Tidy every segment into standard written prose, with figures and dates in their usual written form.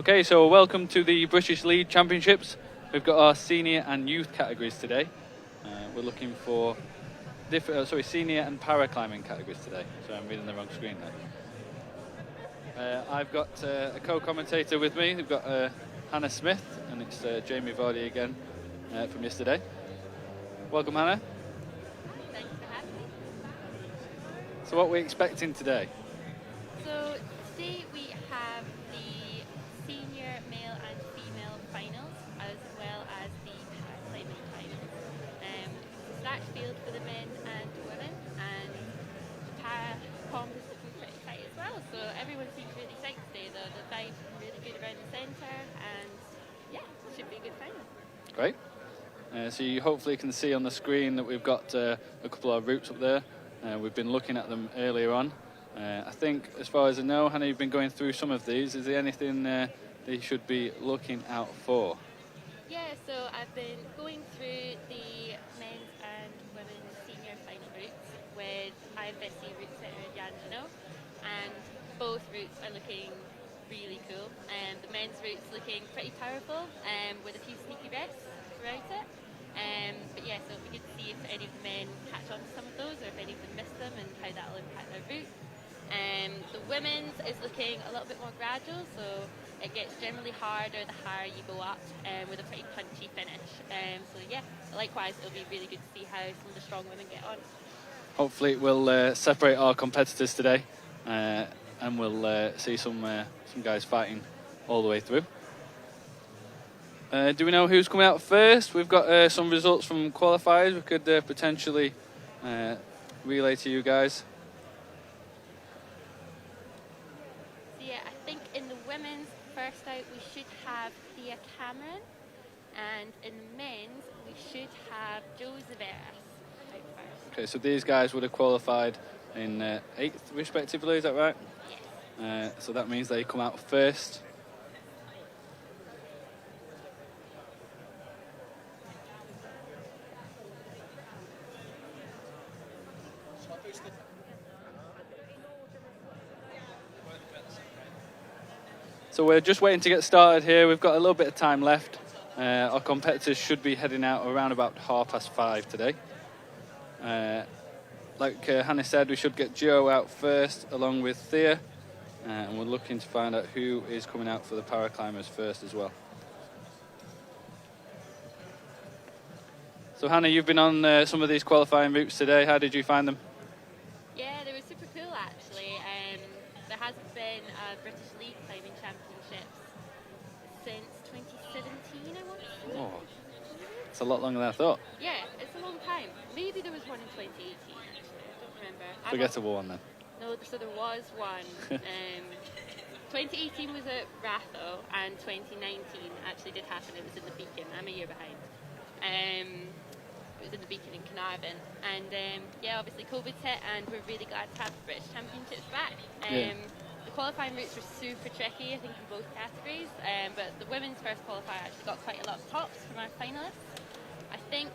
Okay, so welcome to the British League Championships. We've got our senior and youth categories today. We're looking for senior and paraclimbing categories today. So I'm reading the wrong screen there. I've got a co-commentator with me. We've got Hannah Smith, and it's Jamie Vardy again from yesterday. Welcome, Hannah. Thanks for having me. So what are we expecting today? So today we have the senior male and female finals, as well as the paraclimbing finals. Stacked field for the men and women, and the para comp is looking pretty tight as well. So everyone seems really excited today. The vibe's really good around the centre, and yeah, it should be a good final. Great. So you hopefully can see on the screen that we've got a couple of routes up there. We've been looking at them earlier on. I think, as far as I know, Hannah, you've been going through some of these. Is there anything they should be looking out for? Yeah, so I've been going through the men's and women's senior final routes with IFSC route setter D'Angelo, and both routes are looking really cool. The men's route's looking pretty powerful, with a few sneaky rests throughout it. But yeah, so it'll be good to see if any of the men catch on to some of those, or if any of them miss them, and how that'll impact their route. The women's is looking a little bit more gradual, so it gets generally harder the higher you go up, with a pretty punchy finish. So yeah, likewise, it'll be really good to see how some of the strong women get on. Hopefully it will separate our competitors today, and we'll see some guys fighting all the way through. Do we know who's coming out first? We've got some results from qualifiers we could potentially relay to you guys. So yeah, I think in the women's, first out we should have Thea Cameron, and in the men's we should have Joe Zaveras out first. Okay, so these guys would have qualified in 8th respectively, is that right? Yes. So that means they come out first. So we're just waiting to get started here. We've got a little bit of time left. Our competitors should be heading out around about 5:30 today. Like Hannah said, we should get Joe out first along with Thea. And we're looking to find out who is coming out for the paraclimbers first as well. So Hannah, you've been on some of these qualifying routes today. How did you find them? Yeah, they were super cool actually. There hasn't been a British League Climbing Championships since 2017, I want to say. Oh, it's a lot longer than I thought. Yeah, it's a long time. Maybe there was one in 2018 actually, I don't remember. Forgettable one then. No, so there was one. 2018 was at Ratho, and 2019 actually did happen. It was in the Beacon. I'm a year behind. It was in the Beacon in Carnarvon, and yeah, obviously COVID's hit, and we're really glad to have the British Championships back. The qualifying routes were super tricky, I think, in both categories, but the women's first qualifier actually got quite a lot of tops from our finalists. I think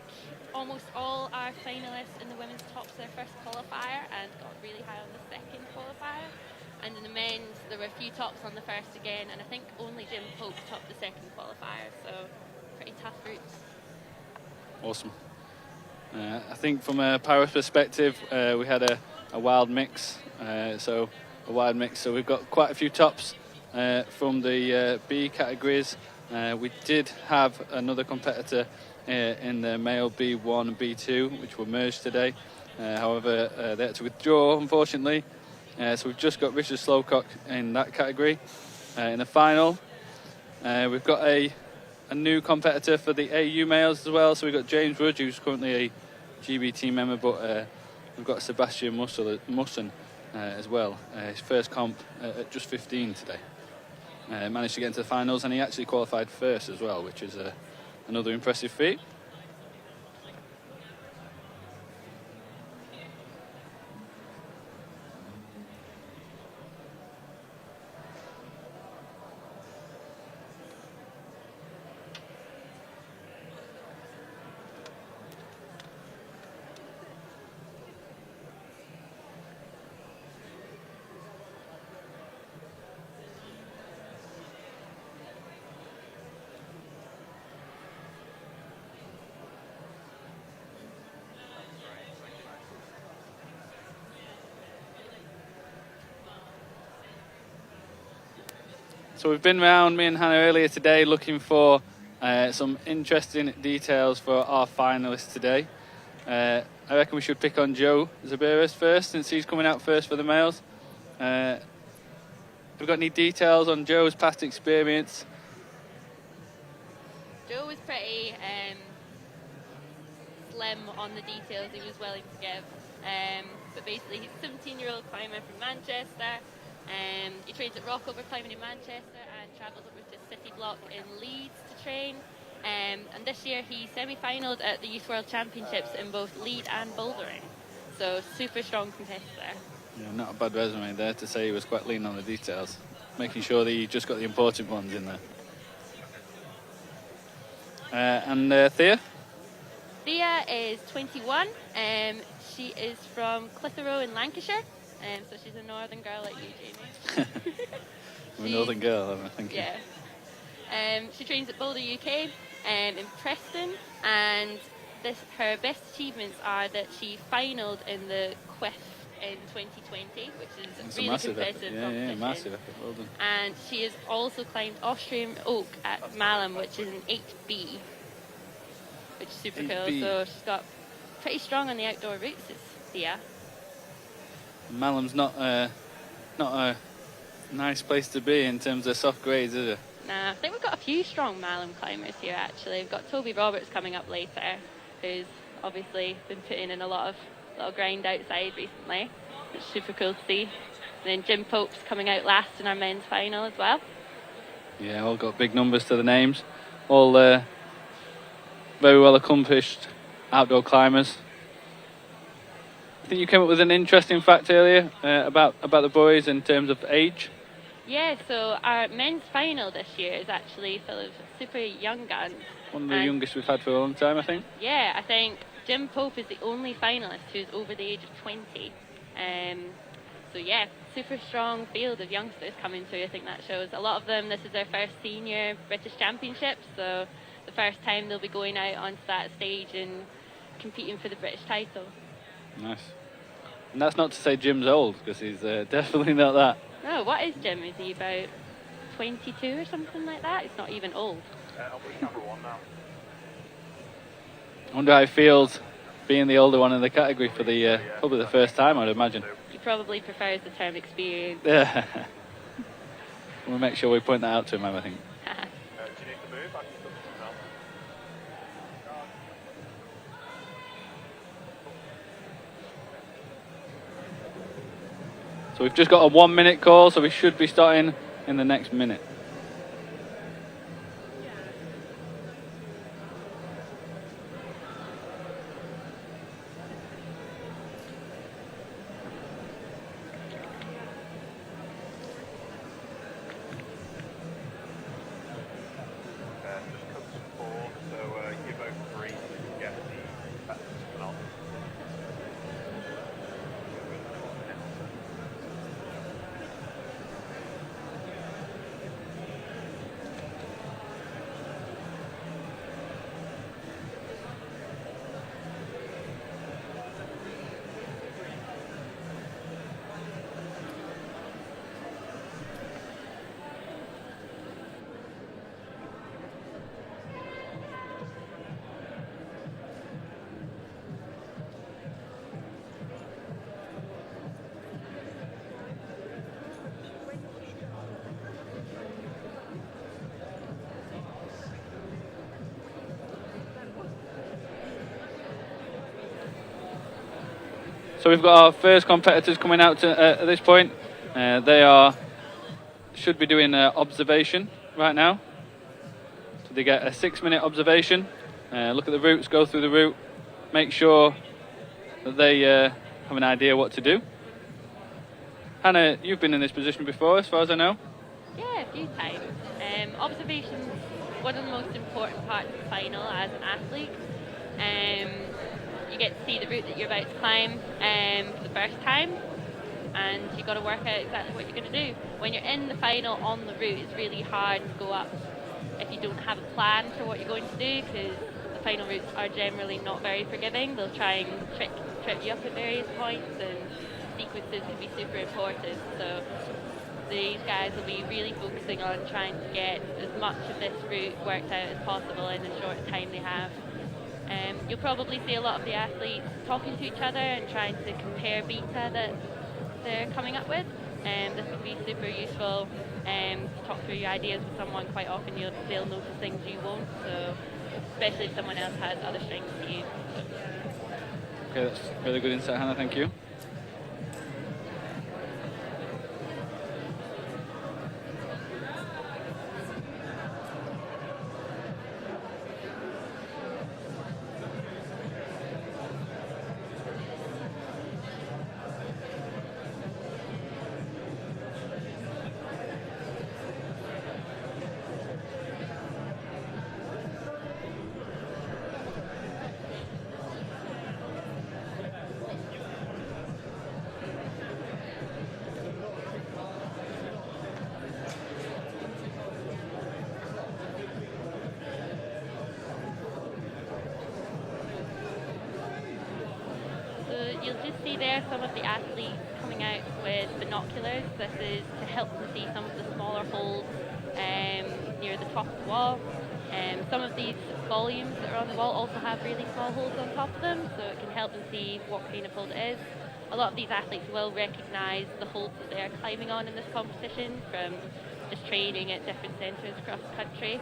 almost all our finalists in the women's tops their first qualifier and got really high on the second qualifier. And in the men's, there were a few tops on the first again, and I think only Jim Pope topped the second qualifier, so pretty tough routes. Awesome. I think from a para perspective, we had a wild mix. So we've got quite a few tops from the B categories. We did have another competitor in the male B1 and B2, which were merged today. However, they had to withdraw, unfortunately. So we've just got Richard Slowcock in that category. In the final, we've got a new competitor for the AU males as well. So we've got James Rudge, who's currently a GB team member, but we've got Sebastian Musson as well. His first comp at just 15 today. Managed to get into the finals, and he actually qualified first as well, which is another impressive feat. So we've been around, me and Hannah, earlier today looking for some interesting details for our finalists today. I reckon we should pick on Joe Zabiris first, since he's coming out first for the males. Have we got any details on Joe's past experience? Joe was pretty slim on the details he was willing to give. But basically, he's a 17-year-old climber from Manchester. He trains at Rockover Climbing in Manchester and travels over to City Block in Leeds to train. And this year he semi-finaled at the Youth World Championships in both lead and bouldering. So super strong competitor. Yeah, not a bad resume there to say he was quite lean on the details, making sure that he just got the important ones in there. And Thea? Thea is 21. She is from Clitheroe in Lancashire. So she's a northern girl like you, Jamie. I'm a northern girl, I think. Yeah. She trains at Boulder UK in Preston, and her best achievements are that she finalled in the Quiff in 2020, which is It's really a massive competitive effort. competition. Yeah, massive effort. Well done. And she has also climbed Austrian Oak at Malham, which is an 8B, which is super cool. 8B. So she's got pretty strong on the outdoor routes, is Thea. Malham's not a nice place to be in terms of soft grades, is it? Nah, I think we've got a few strong Malham climbers here actually. We've got Toby Roberts coming up later, who's obviously been putting in a lot of grind outside recently, which is super cool to see. And then Jim Pope's coming out last in our men's final as well. Yeah, all got big numbers to the names. All very well accomplished outdoor climbers. I think you came up with an interesting fact earlier about the boys in terms of age. Yeah, so our men's final this year is actually full of super young guns. One of the youngest we've had for a long time, I think. Yeah, I think Jim Pope is the only finalist who's over the age of 20. So yeah, super strong field of youngsters coming through. I think that shows a lot of them. This is their first senior British Championship, so the first time they'll be going out onto that stage and competing for the British title. Nice. And that's not to say Jim's old, because he's definitely not that. Oh, what is Jim? Is he about 22 or something like that? He's not even old. I'll be number one now. I wonder how he feels being the older one in the category for the probably the first time, I'd imagine. He probably prefers the term experience. Yeah. We'll make sure we point that out to him, I think. Do you need to move? I can put something else. So we've just got a 1 minute call, so we should be starting in the next minute. Just cut some form, so you both free to get the not. So we've got our first competitors coming out at this point. They should be doing observation right now. So they get a 6 minute observation, look at the routes, go through the route, make sure that they have an idea what to do. Hannah, you've been in this position before, as far as I know. Yeah, a few times. Observation's one of the most important parts of the final as an athlete. You get to see the route that you're about to climb for the first time, and you've got to work out exactly what you're going to do. When you're in the final on the route, it's really hard to go up if you don't have a plan for what you're going to do, because the final routes are generally not very forgiving. They'll try and trip you up at various points, and sequences can be super important. So these guys will be really focusing on trying to get as much of this route worked out as possible in the short time they have. You'll probably see a lot of the athletes talking to each other and trying to compare beta that they're coming up with. This can be super useful to talk through your ideas with someone. Quite often they'll notice things you won't, so especially if someone else has other strengths to you. Okay, that's really good insight, Hannah, thank you. You'll just see there some of the athletes coming out with binoculars. This is to help them see some of the smaller holes near the top of the wall. Some of these volumes that are on the wall also have really small holes on top of them, so it can help them see what kind of hole it is. A lot of these athletes will recognise the holes that they are climbing on in this competition from just training at different centres across the country.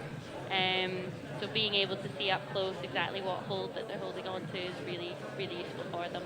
So being able to see up close exactly what hold that they're holding on to is really, really useful for them.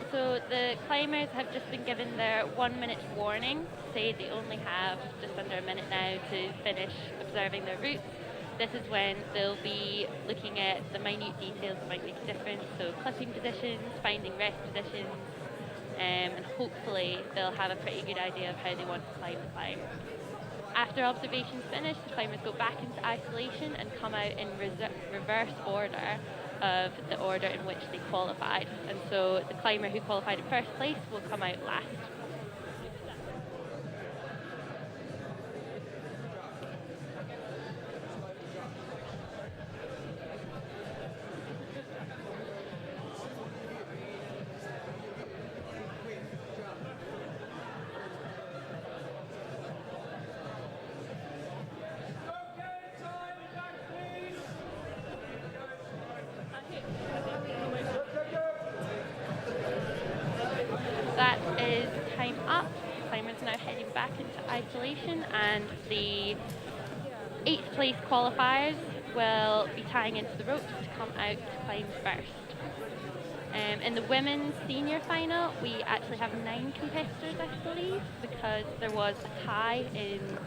So the climbers have just been given their 1 minute warning to say they only have just under a minute now to finish observing their routes. This is when they'll be looking at the minute details that might make a difference, so clipping positions, finding rest positions, and hopefully they'll have a pretty good idea of how they want to climb the climb. After observation's finished, the climbers go back into isolation and come out in reverse order of the order in which they qualified. And so the climber who qualified in first place will come out last. back into isolation, and the 8th place qualifiers will be tying into the ropes to come out to climb first. In the women's senior final, we actually have 9 competitors, I believe, because there was a tie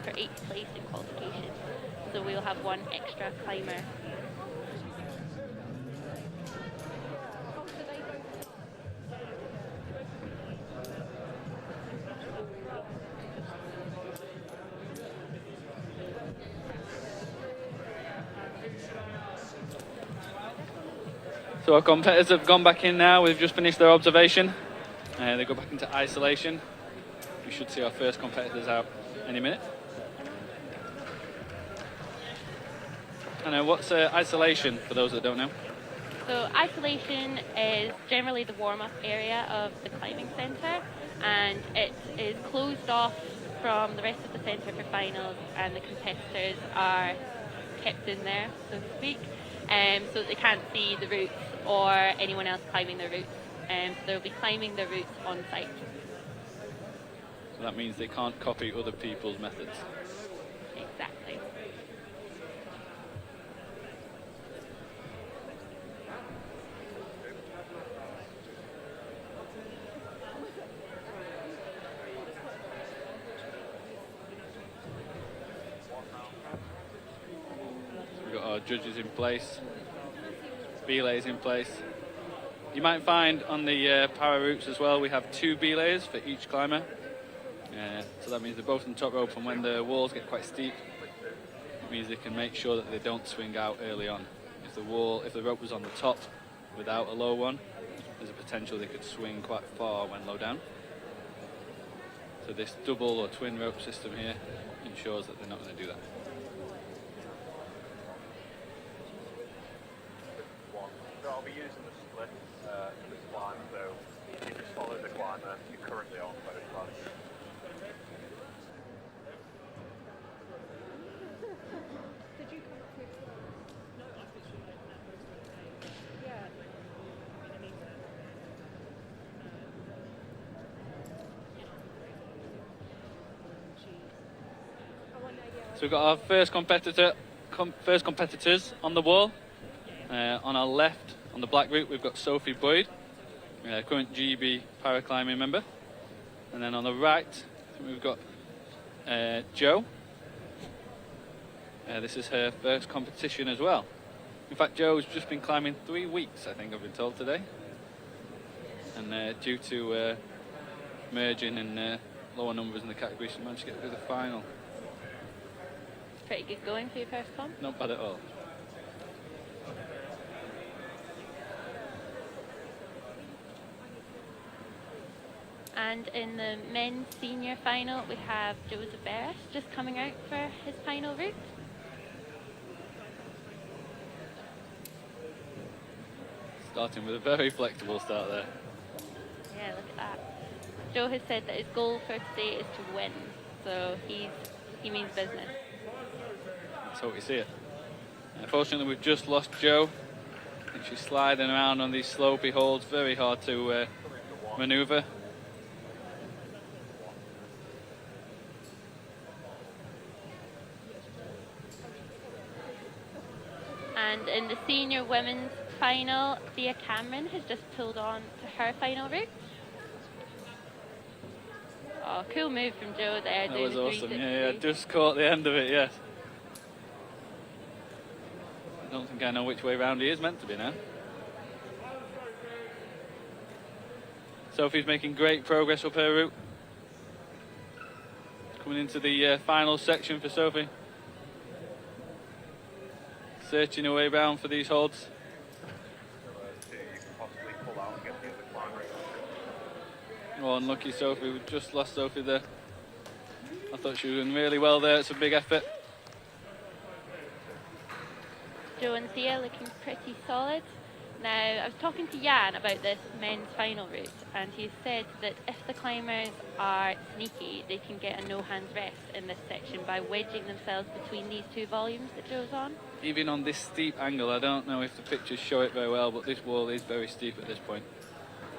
for 8th place in qualification. So we'll have 1 extra climber. So our competitors have gone back in now. We've just finished their observation. They go back into isolation. We should see our first competitors out any minute. And what's isolation for those that don't know? So isolation is generally the warm-up area of the climbing centre, and it is closed off from the rest of the centre for finals, and the competitors are kept in there, so to speak, so they can't see the routes or anyone else climbing their routes. So they'll be climbing their routes on site. So that means they can't copy other people's methods. Exactly. We've got our judges in place, belays in place. You might find on the para routes as well, we have 2 belays for each climber. So that means they're both on the top rope, and when the walls get quite steep, it means they can make sure that they don't swing out early on. If the rope was on the top without a low one, there's a potential they could swing quite far when low down. So this double or twin rope system here ensures that they're not going to do that. So I'll be using the split for this climb, so you just follow the climber you're currently on both sides. So we've got our first competitors on the wall. On our left, on the black route, we've got Sophie Boyd, current GB paraclimbing member. And then on the right, we've got Jo. This is her first competition as well. In fact, Jo's just been climbing 3 weeks, I think I've been told today. And due to merging and lower numbers in the category, she managed to get through the final. Pretty good going for your first comp. Not bad at all. And in the men's senior final, we have Joseph Barris just coming out for his final route. Starting with a very flexible start there. Yeah, look at that. Joe has said that his goal for today is to win, so he means business. That's how we see it. Unfortunately, we've just lost Jo. I think she's sliding around on these slopey holds, very hard to manoeuvre. And in the senior women's final, Thea Cameron has just pulled on to her final route. Oh, cool move from Joe there. That was awesome. Yeah, just caught the end of it, yes. I don't think I know which way round he is meant to be now. Sophie's making great progress up her route. Coming into the final section for Sophie. Searching her way round for these holds. You can possibly pull out and get the other climber. Oh, unlucky Sophie. We've just lost Sophie there. I thought she was doing really well there. It's a big effort. Joe and Thea looking pretty solid. Now, I was talking to Jan about this men's final route, and he said that if the climbers are sneaky, they can get a no-hands rest in this section by wedging themselves between these 2 volumes that Joe's on. Even on this steep angle, I don't know if the pictures show it very well, but this wall is very steep at this point.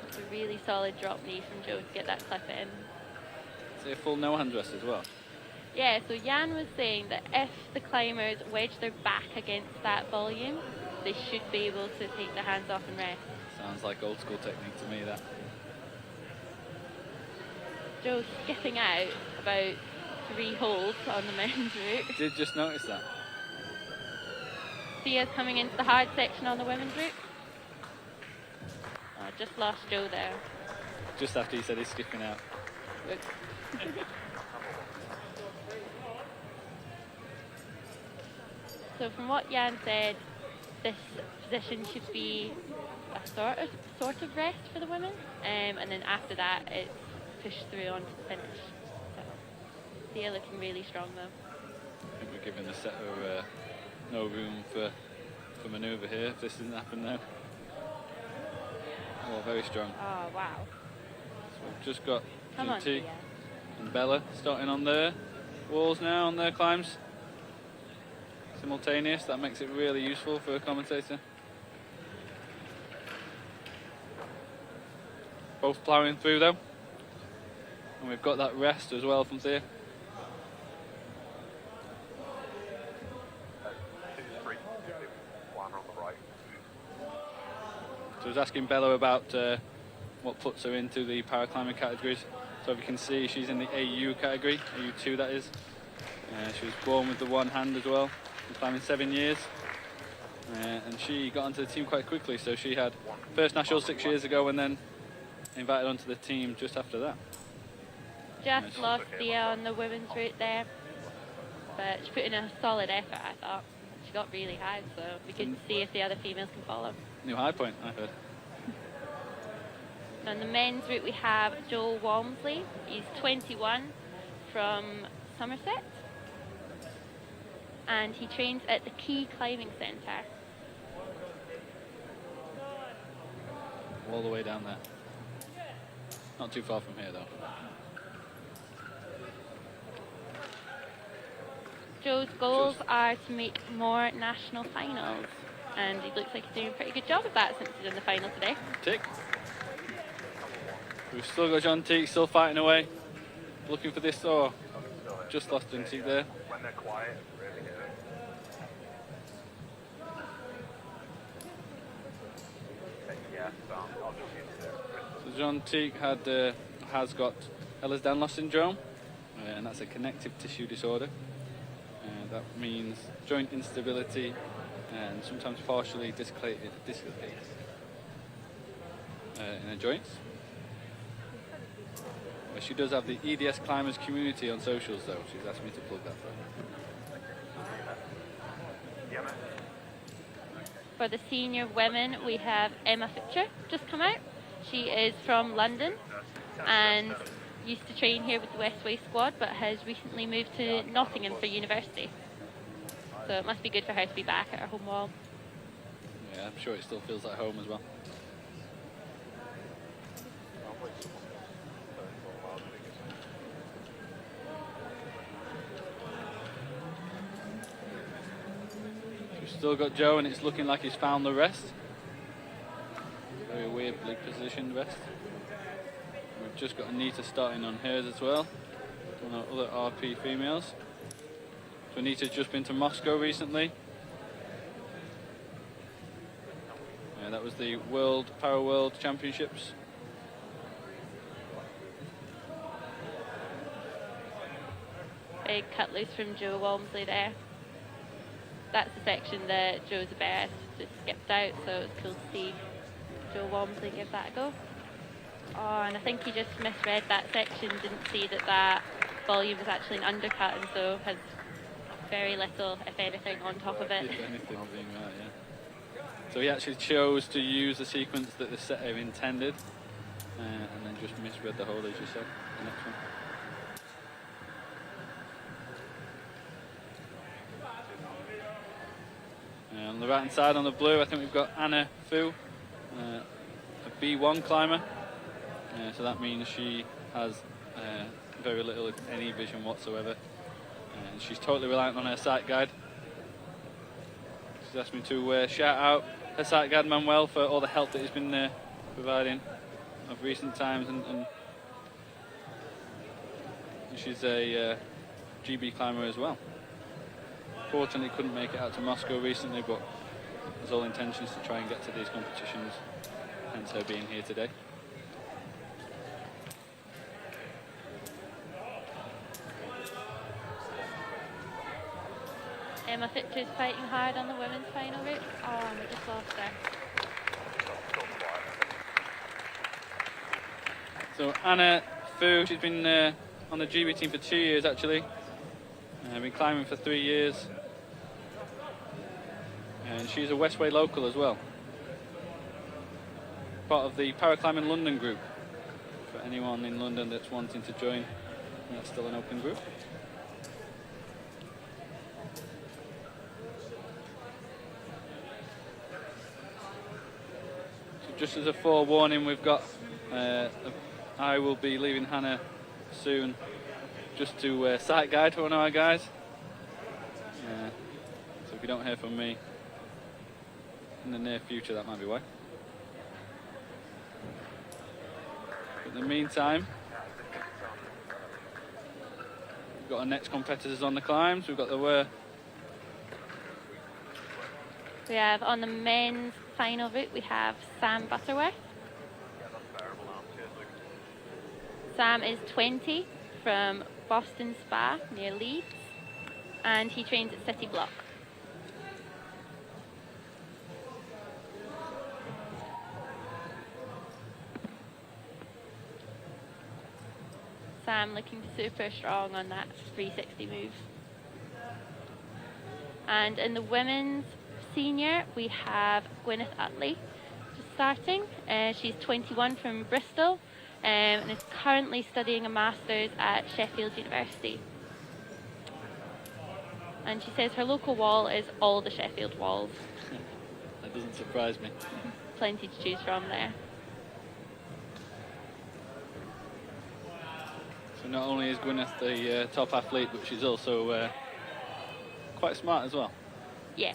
It's a really solid drop knee from Joe to get that clip in. Is it a full no-hand rest as well? Yeah, so Jan was saying that if the climbers wedge their back against that volume, they should be able to take their hands off and rest. Sounds like old school technique to me, that. Joe's skipping out about 3 holes on the men's route. I did just notice that. Thea's coming into the hard section on the women's route. Oh, just lost Joe there. Just after he said he's skipping out. Oops. So from what Jan said, this position should be a sort of rest for the women, and then after that it's pushed through onto the finish. So Thea looking really strong though. I think we're giving the setter no room for manoeuvre here if this doesn't happen now. Oh, very strong. Oh wow. So we've just got Come on, GT Thea. and Bella starting on their walls now, on their climbs. Simultaneous, that makes it really useful for a commentator. Both ploughing through though. And we've got that rest as well from Thea. 2, 3, 2, 1 on the right. So I was asking Bella about what puts her into the paraclimbing categories. So if you can see, she's in the AU category, AU2 that is. She was born with the one hand as well, been climbing 7 years. And she got onto the team quite quickly, so she had first national 6 years ago and then invited onto the team just after that. Just lost Thea on the women's route there, but she put in a solid effort, I thought. She got really high, so we can see if the other females can follow. New high point, I've heard. On the men's route we have Joel Walmsley. He's 21 from Somerset, and he trains at the Key Climbing Centre. All the way down there. Not too far from here though. Joe's goals are to make more national finals, and he looks like he's doing a pretty good job of that since he's in the final today. Tick. We've still got John Teague still fighting away, looking for this. Oh, just lost John Teague there. When they're quiet, really good. Yeah, so I'll just use it. So John Teague has got Ehlers-Danlos syndrome, and that's a connective tissue disorder. That means joint instability and sometimes partially dislocated in the joints. She does have the EDS Climbers community on socials though. She's asked me to plug that for her. For the senior women, we have Emma Fitcher just come out. She is from London and used to train here with the Westway squad, but has recently moved to Nottingham for university. So it must be good for her to be back at her home wall. Yeah, I'm sure it still feels like home as well. We've still got Joe, and it's looking like he's found the rest. Very weirdly positioned rest. We've just got Anita starting on hers as well, on our other RP females. So Anita's just been to Moscow recently. Yeah, that was the Para World Championships. Big cut loose from Joe Walmsley there. That's the section that Joe's the best, just skipped out, so it's cool to see Joe Walmsley give that a go. Oh, and I think he just misread that section, didn't see that that volume was actually an undercut, and so has very little, if anything, on top of it. If anything, being right, yeah. So he actually chose to use the sequence that the setter intended, and then just misread the whole, as you said, the next one. On the right hand side on the blue, I think we've got Anna Fu, a B1 climber. So that means she has very little, if any, vision whatsoever. And she's totally reliant on her sight guide. She's asked me to shout out her sight guide Manuel for all the help that he's been providing of recent times, and She's a GB climber as well. Fortunately, couldn't make it out to Moscow recently, but has all intentions to try and get to these competitions, hence her being here today. Emma Fitcher's fighting hard on the women's final route. Oh, and we just lost her. So Anna Fu, she's been on the GB team for 2 years actually. Been climbing for 3 years. And she's a Westway local as well. Part of the Paraclimbing London group. For anyone in London that's wanting to join, and that's still an open group. So just as a forewarning, we've got I will be leaving Hannah soon, just to sight guide for one of our guys. So if you don't hear from me in the near future, that might be why. But in the meantime, we've got our next competitors on the climbs. We've got the We have on the men's final route, we have Sam Butterworth. Sam is 20 from Boston Spa near Leeds, and he trains at City Block. Sam looking super strong on that 360 move. And in the women's senior, we have Gwyneth Utley just starting. She's 21 from Bristol and is currently studying a master's at Sheffield University. And she says her local wall is all the Sheffield walls. That doesn't surprise me. Plenty to choose from there. So not only is Gwyneth the top athlete, but she's also quite smart as well. Yeah.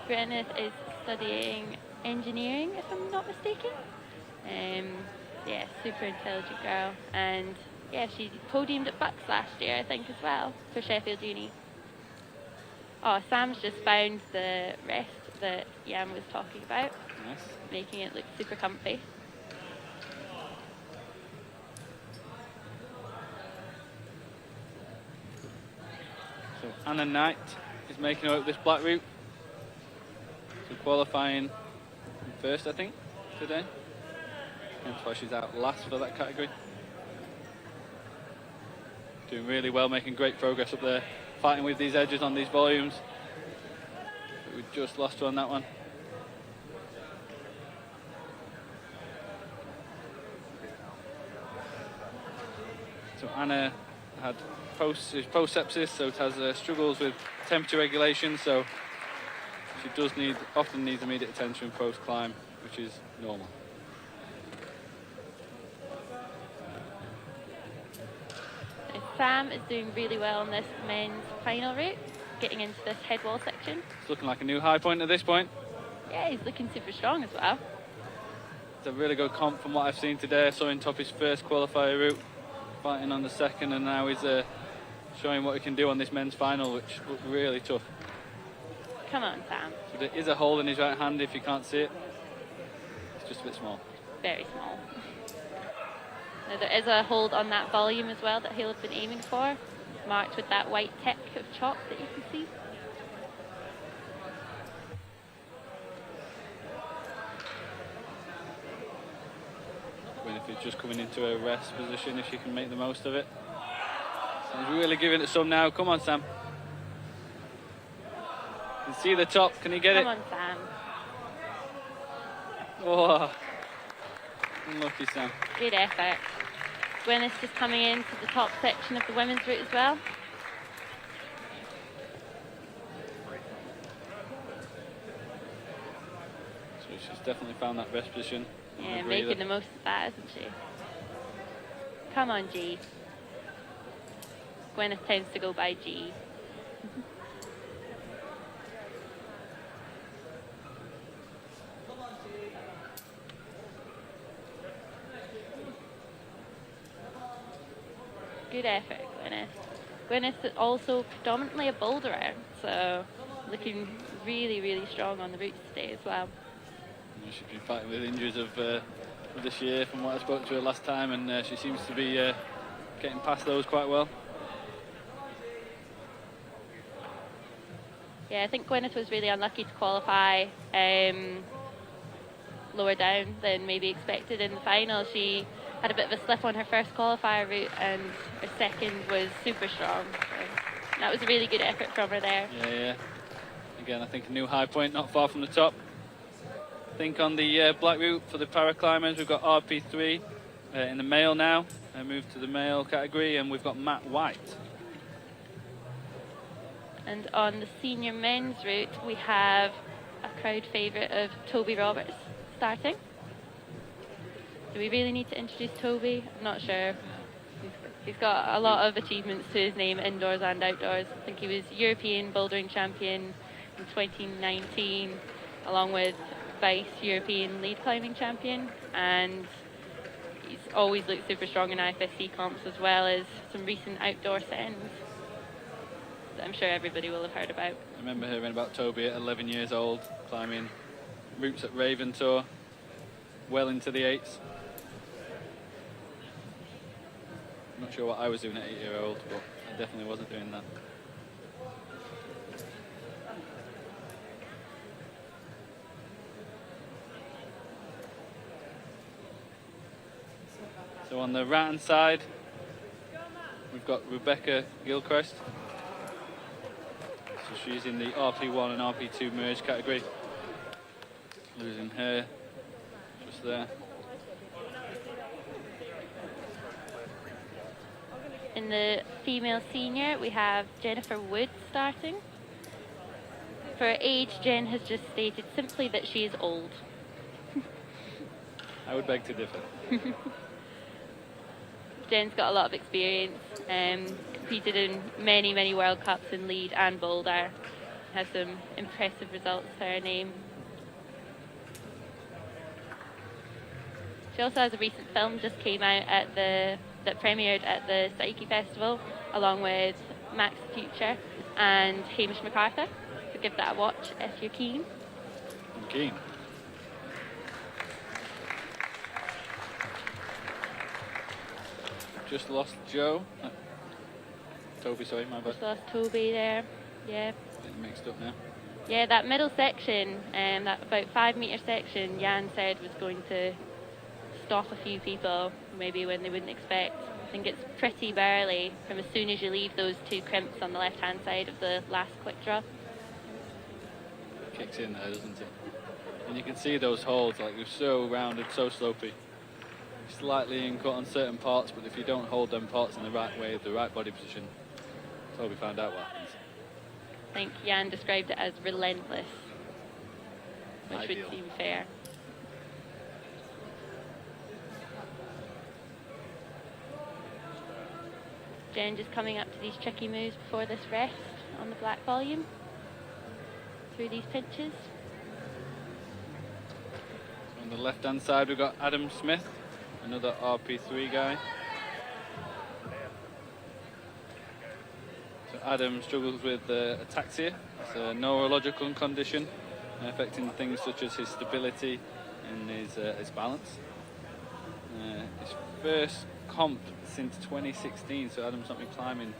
Gwyneth is studying engineering, if I'm not mistaken. Yeah, super intelligent girl. And yeah, she podiumed at Bucks last year, I think, as well, for Sheffield Uni. Oh, Sam's just found the rest that Jan was talking about. Nice. Making it look super comfy. So Anna Knight is making her up this black route. So qualifying first, I think, today. That's why she's out last for that category. Doing really well, making great progress up there. Fighting with these edges on these volumes. But we just lost her on that one. So Anna had post-sepsis, so it has struggles with temperature regulation, so she does often needs immediate attention post-climb, which is normal. Sam is doing really well on this men's final route, getting into this head wall section. It's looking like a new high point at this point. Yeah, he's looking super strong as well. It's a really good comp from what I've seen today. I saw him top his first qualifier route, fighting on the second, and now he's showing what he can do on this men's final, which looked really tough. Come on, Sam. So there is a hole in his right hand if you can't see it. It's just a bit small. Very small. Now, there is a hold on that volume as well that he'll have been aiming for, marked with that white tick of chalk that you can see. If he's just coming into a rest position, if she can make the most of it. So he's really giving it some now. Come on, Sam. You can see the top. Can he get it? Come on, Sam. Oh, unlucky Sam. Good effort. Gwyneth's just coming into the top section of the women's route as well. So she's definitely found that rest position. Yeah, making the most of that, isn't she? Come on, G. Gwyneth tends to go by G. Good effort, Gwyneth. Gwyneth is also predominantly a boulderer, so looking really, really strong on the roots today as well. She's been fighting with injuries of this year from what I spoke to her last time, and she seems to be getting past those quite well. Yeah, I think Gwyneth was really unlucky to qualify lower down than maybe expected in the final. She had a bit of a slip on her first qualifier route, and her second was super strong. So that was a really good effort from her there. Yeah. Again, I think a new high point not far from the top. I think on the black route for the paraclimbers, we've got RP3 in the male now. Moved to the male category, and we've got Matt White. And on the senior men's route, we have a crowd favourite of Toby Roberts starting. Do we really need to introduce Toby? I'm not sure. He's got a lot of achievements to his name, indoors and outdoors. I think he was European bouldering champion in 2019, along with vice European lead climbing champion, and he's always looked super strong in IFSC comps, as well as some recent outdoor sends that I'm sure everybody will have heard about. I remember hearing about Toby at 11 years old, climbing routes at Raven Tour, well into the 8s. I'm not sure what I was doing at 8-year-old, but I definitely wasn't doing that. So on the right-hand side, we've got Rebecca Gilchrist. So she's in the RP1 and RP2 merge category. Losing her just there. In the female senior, we have Jennifer Wood starting. For her age, Jen has just stated simply that she is old. I would beg to differ. Jen's got a lot of experience, competed in many, many World Cups in lead and boulder. Has some impressive results to her name. She also has a recent film just came out at that premiered at the Psyche Festival, along with Max Future and Hamish MacArthur. So give that a watch if you're keen. I'm keen. Just lost Joe. Toby, sorry, my bad. Just lost Toby there. Yeah. Getting mixed up now. Yeah, that middle section, that about 5 metre section, Jan said was going to stop a few people, maybe when they wouldn't expect. I think it's pretty barely from as soon as you leave those 2 crimps on the left hand side of the last quick draw. Kicks in there, doesn't it? And you can see those holds, like they're so rounded, so slopey. Slightly in cut on certain parts, but if you don't hold them parts in the right way, the right body position, Toby found out what happens. I think Jan described it as relentless, which Ideal. would seem fair. Jen just coming up to these tricky moves before this rest on the black volume through these pinches. So on the left hand side we've got Adam Smith, another RP3 guy. So Adam struggles with ataxia. It's a neurological condition affecting things such as his stability and his balance. His first comp since 2016, so Adam's not been climbing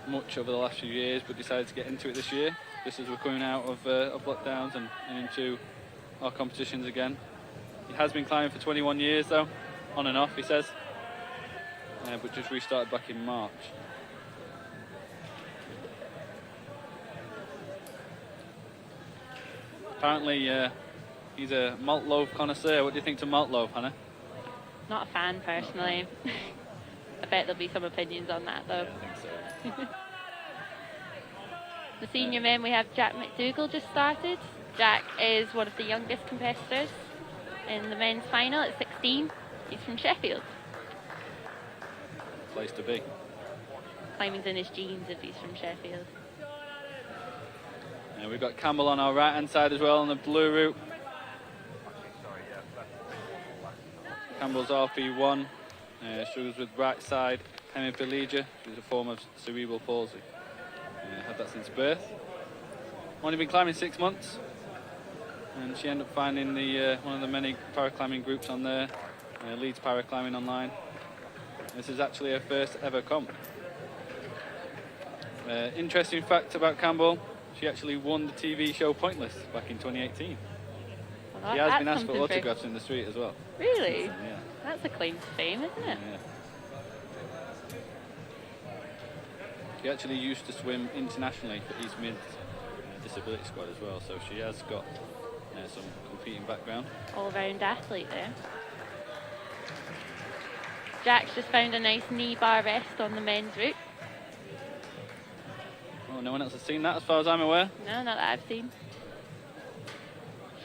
much over the last few years, but decided to get into it this year, just as we're coming out of lockdowns and into our competitions again. He has been climbing for 21 years though, on and off he says, but just restarted back in March. Apparently he's a malt loaf connoisseur. What do you think to malt loaf, Hannah? Not a fan personally. I bet there'll be some opinions on that though. Yeah, I think so. The senior men, we have Jack McDougall just started. Jack is one of the youngest competitors in the men's final at 16. He's from Sheffield. Place to be. Climbing's in his genes if he's from Sheffield. And we've got Campbell on our right hand side as well on the blue route. Campbell's RP1, struggles with right side hemiplegia, which is a form of cerebral palsy. Had that since birth. Only been climbing 6 months, and she ended up finding the one of the many paraclimbing groups on there, Leeds Paraclimbing Online. This is actually her first ever comp. Interesting fact about Campbell, she actually won the TV show Pointless back in 2018. Well, She has been asked for autographs in the street as well. Really? Yeah. That's a claim to fame, isn't it? Yeah. She actually used to swim internationally for East Mid's disability squad as well, so she has got some competing background. All-round athlete there. Jack's just found a nice knee bar rest on the men's route. Oh, no one else has seen that as far as I'm aware. No, not that I've seen.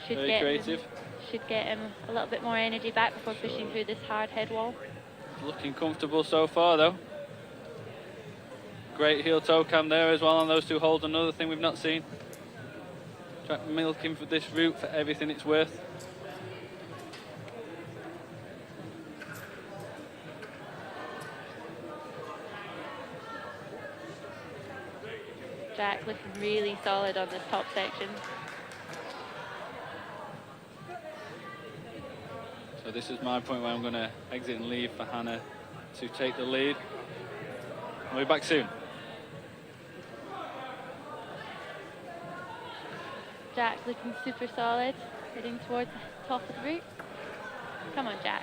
Very creative. Should get him a little bit more energy back before pushing through this hard head wall. Looking comfortable so far though. Great heel toe cam there as well on those two holds, another thing we've not seen. Jack milking for this route for everything it's worth. Jack looking really solid on this top section. So this is my point where I'm going to exit and leave for Hannah to take the lead. I'll be back soon. Jack looking super solid, heading towards the top of the route. Come on, Jack.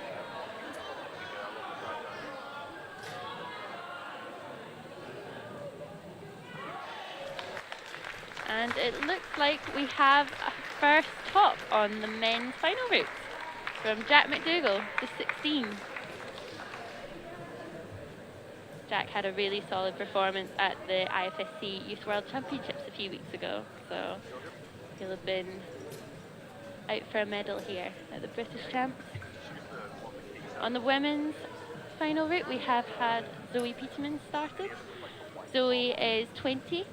And it looks like we have a first top on the men's final route from Jack McDougall, the 16. Jack had a really solid performance at the IFSC Youth World Championships a few weeks ago, so he'll have been out for a medal here at the British Champs. On the women's final route, we have had Zoe Peterman started. Zoe is 20,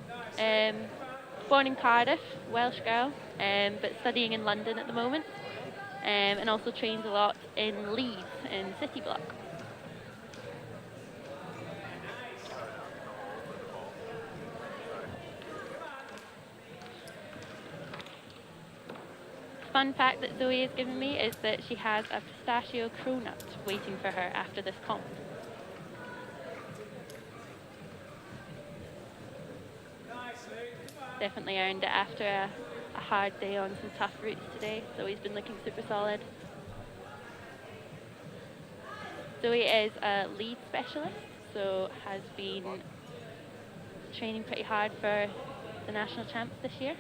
born in Cardiff, Welsh girl, but studying in London at the moment, and also trains a lot in Leeds in City Block. Fun fact that Zoe has given me is that she has a pistachio cronut waiting for her after this comp. Definitely earned it after a hard day on some tough routes today. Zoe's been looking super solid. Zoe is a lead specialist, so has been training pretty hard for the national champs this year.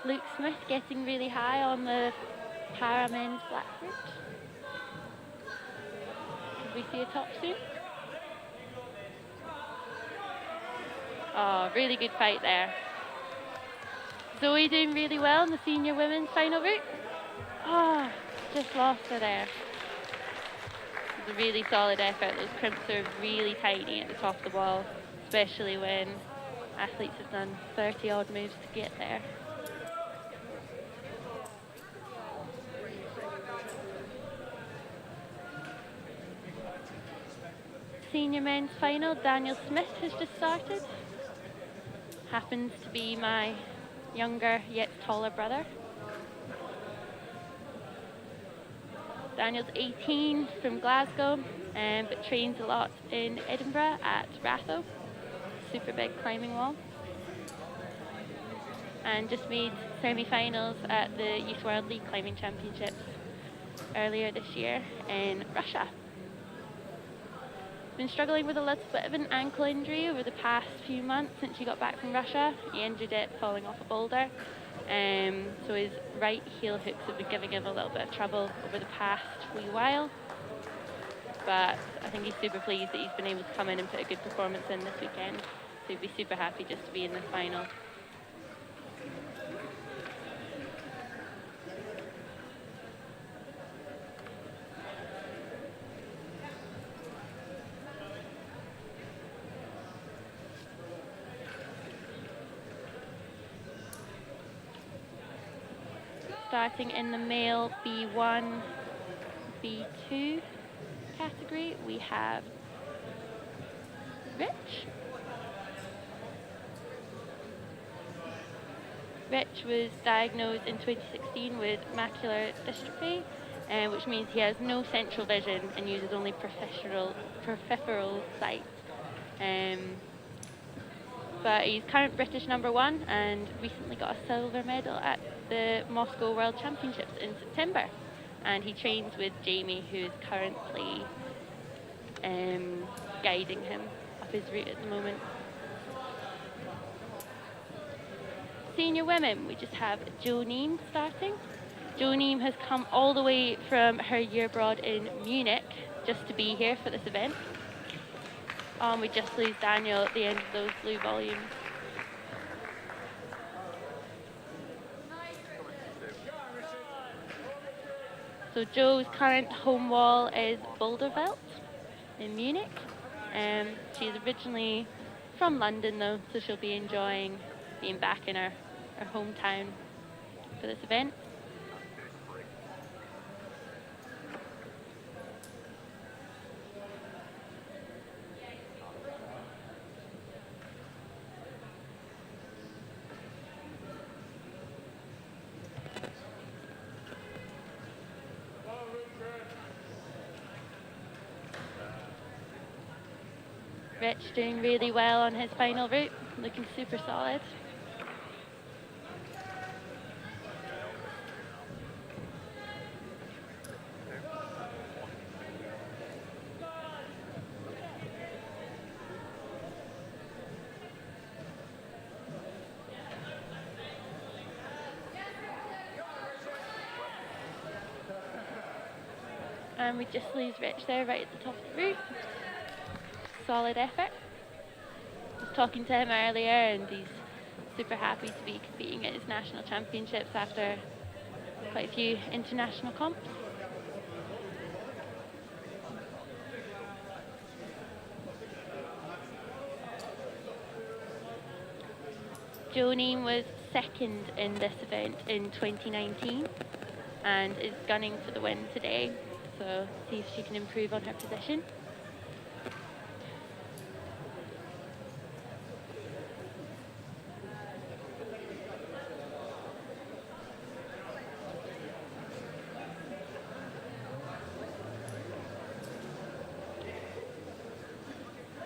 Luke Smith getting really high on the para men's black route. Could we see a top soon? Oh, really good fight there. Zoe doing really well in the senior women's final route. Oh, just lost her there. It was a really solid effort. Those crimps are really tiny at the top of the wall, especially when athletes have done 30 odd moves to get there. Senior men's final, Daniel Smith has just started. Happens to be my younger yet taller brother. Daniel's 18 from Glasgow, but trains a lot in Edinburgh at Ratho, super big climbing wall. And just made semi-finals at the Youth World League Climbing Championships earlier this year in Russia. been struggling with a little bit of an ankle injury over the past few months since he got back from Russia. He injured it falling off a boulder. So his right heel hooks have been giving him a little bit of trouble over the past wee while. But I think he's super pleased that he's been able to come in and put a good performance in this weekend. So he'd be super happy just to be in the final. Starting in the male B1, B2 category, we have Rich. Rich was diagnosed in 2016 with macular dystrophy, which means he has no central vision and uses only peripheral sight. But he's current British #1 and recently got a silver medal at the Moscow World Championships in September. And he trains with Jamie, who is currently guiding him up his route at the moment. Senior women, we just have Jo Neem starting. Jo Neem has come all the way from her year abroad in Munich just to be here for this event. And we just lose Daniel at the end of those blue volumes. So Jo's current home wall is Boulderveld in Munich. She's originally from London though, so she'll be enjoying being back in her hometown for this event. Rich doing really well on his final route, looking super solid. And we just lose Rich there right at the top of the route. Solid effort. I was talking to him earlier and he's super happy to be competing at his national championships after quite a few international comps. Jo Neem was second in this event in 2019 and is gunning for the win today, so see if she can improve on her position.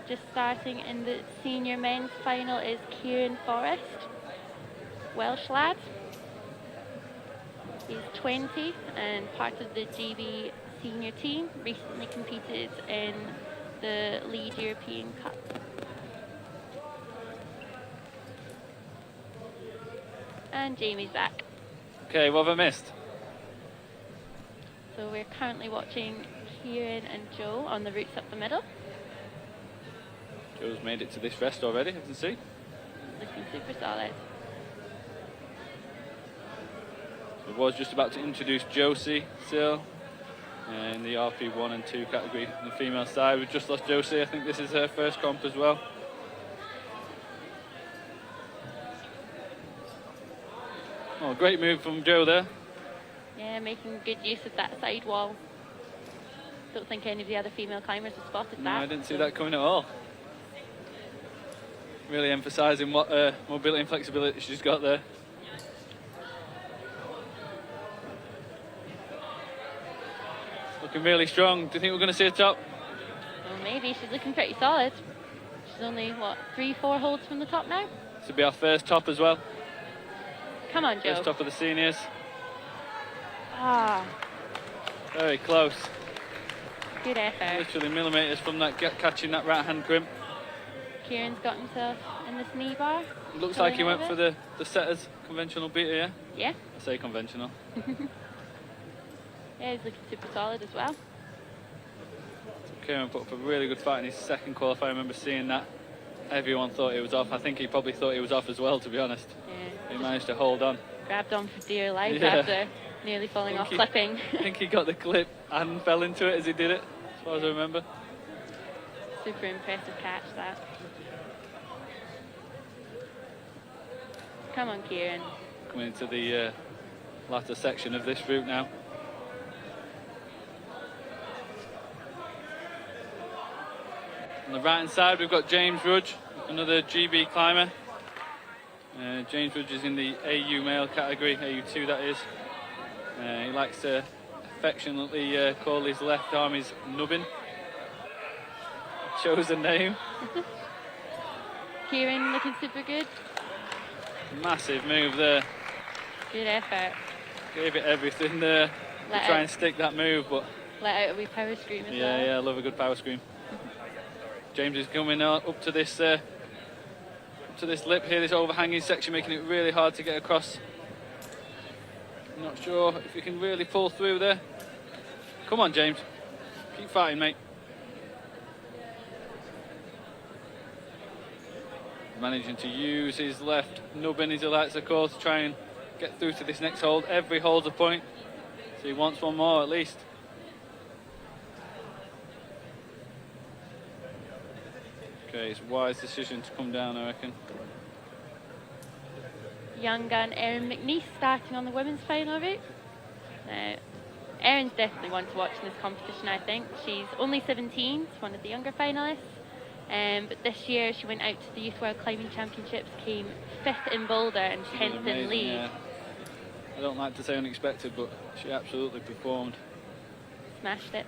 Just starting in the senior men's final is Kieran Forrest, Welsh lad. He's 20 and part of the GB senior team, recently competed in the Lead European Cup. And Jamie's back. Okay, what have I missed? So we're currently watching Kieran and Jo on the routes up the middle. Jo's made it to this rest already, I can see. Looking super solid. I was just about to introduce Josie still in the RP1 and 2 category on the female side. We've just lost Josie. I think this is her first comp as well. Oh, great move from Jo there. Yeah, making good use of that side wall. Don't think any of the other female climbers have spotted that. No, I didn't see that coming at all. Really emphasising what mobility and flexibility she's got there. Looking really strong. Do you think we're going to see a top? Well, maybe. She's looking pretty solid. She's only, what, 3-4 holds from the top now? This will be our first top as well. Come on, Jo. First top of the seniors. Ah. Very close. Good effort. Literally millimetres from that catching that right hand crimp. Kieran's got himself in this knee bar. Looks like he went for the setters conventional beater, yeah? Yeah. I say conventional. Yeah, he's looking super solid as well. So Kieran put up a really good fight in his second qualifier. I remember seeing that. Everyone thought he was off. I think he probably thought he was off as well, to be honest. Yeah. He managed to hold on. Grabbed on for dear life Yeah. after nearly falling off clipping. I think he got the clip and fell into it as he did it, as far as I remember. Super impressive catch, that. Come on, Kieran. Coming into the latter section of this route now. On the right hand side we've got James Rudge, another GB climber. James Rudge is in the AU male category, AU2 that is. He likes to affectionately call his left arm his nubbin. Chosen name. Kieran looking super good. Massive move there. Good effort. Gave it everything there to try and stick that move, but let out a wee power scream as well. Yeah, I love a good power scream. James is coming up to this lip here, this overhanging section, making it really hard to get across. I'm not sure if you can really pull through there. Come on, James. Keep fighting, mate. Managing to use his left nubbin, as he likes to call, to try and get through to this next hold. Every hold's a point, so he wants one more at least. Okay, it's a wise decision to come down, I reckon. Young gun Erin McNeese starting on the women's final route. Erin's definitely one to watch in this competition, I think. She's only 17, she's one of the younger finalists. But this year she went out to the Youth World Climbing Championships, came 5th in Boulder and 10th in league. Yeah. I don't like to say unexpected, but she absolutely performed. Smashed it.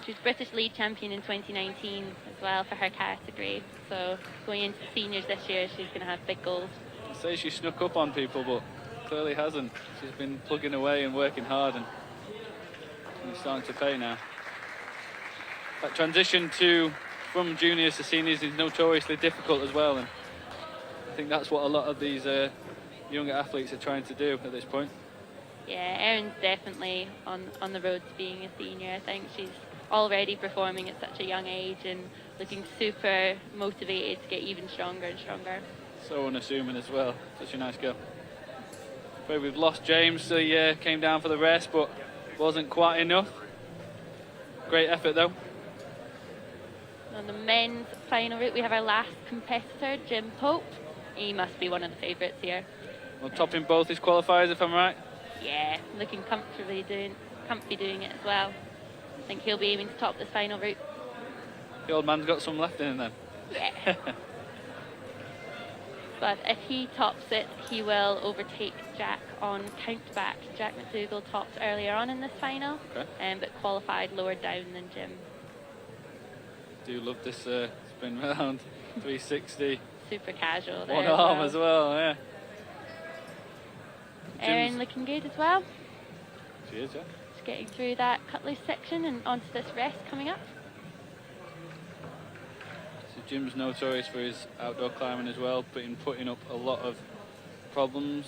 She was British league champion in 2019 as well for her category. So going into the seniors this year, she's going to have big goals. I say she snuck up on people, but clearly hasn't. She's been plugging away and working hard, and it's starting to pay now. That transition from juniors to seniors is notoriously difficult as well, and I think that's what a lot of these younger athletes are trying to do at this point. Yeah, Erin's definitely on the road to being a senior. I think she's already performing at such a young age and looking super motivated to get even stronger and stronger. So unassuming as well. Such a nice girl. But we've lost James, so he came down for the rest, but wasn't quite enough. Great effort though. On the men's final route, we have our last competitor, Jim Pope. He must be one of the favourites here. Well, topping both his qualifiers, if I'm right. Yeah, looking comfy doing it as well. I think he'll be aiming to top this final route. The old man's got some left in him then. Yeah. But if he tops it, he will overtake Jack on count-back. Jack McDougall topped earlier on in this final, but qualified lower down than Jim. Do love this spin round, 360. Super casual there. One arm as well, yeah. Erin looking good as well. She is, yeah. Just getting through that cut-loose section and onto this rest coming up. So Jim's notorious for his outdoor climbing as well, putting up a lot of problems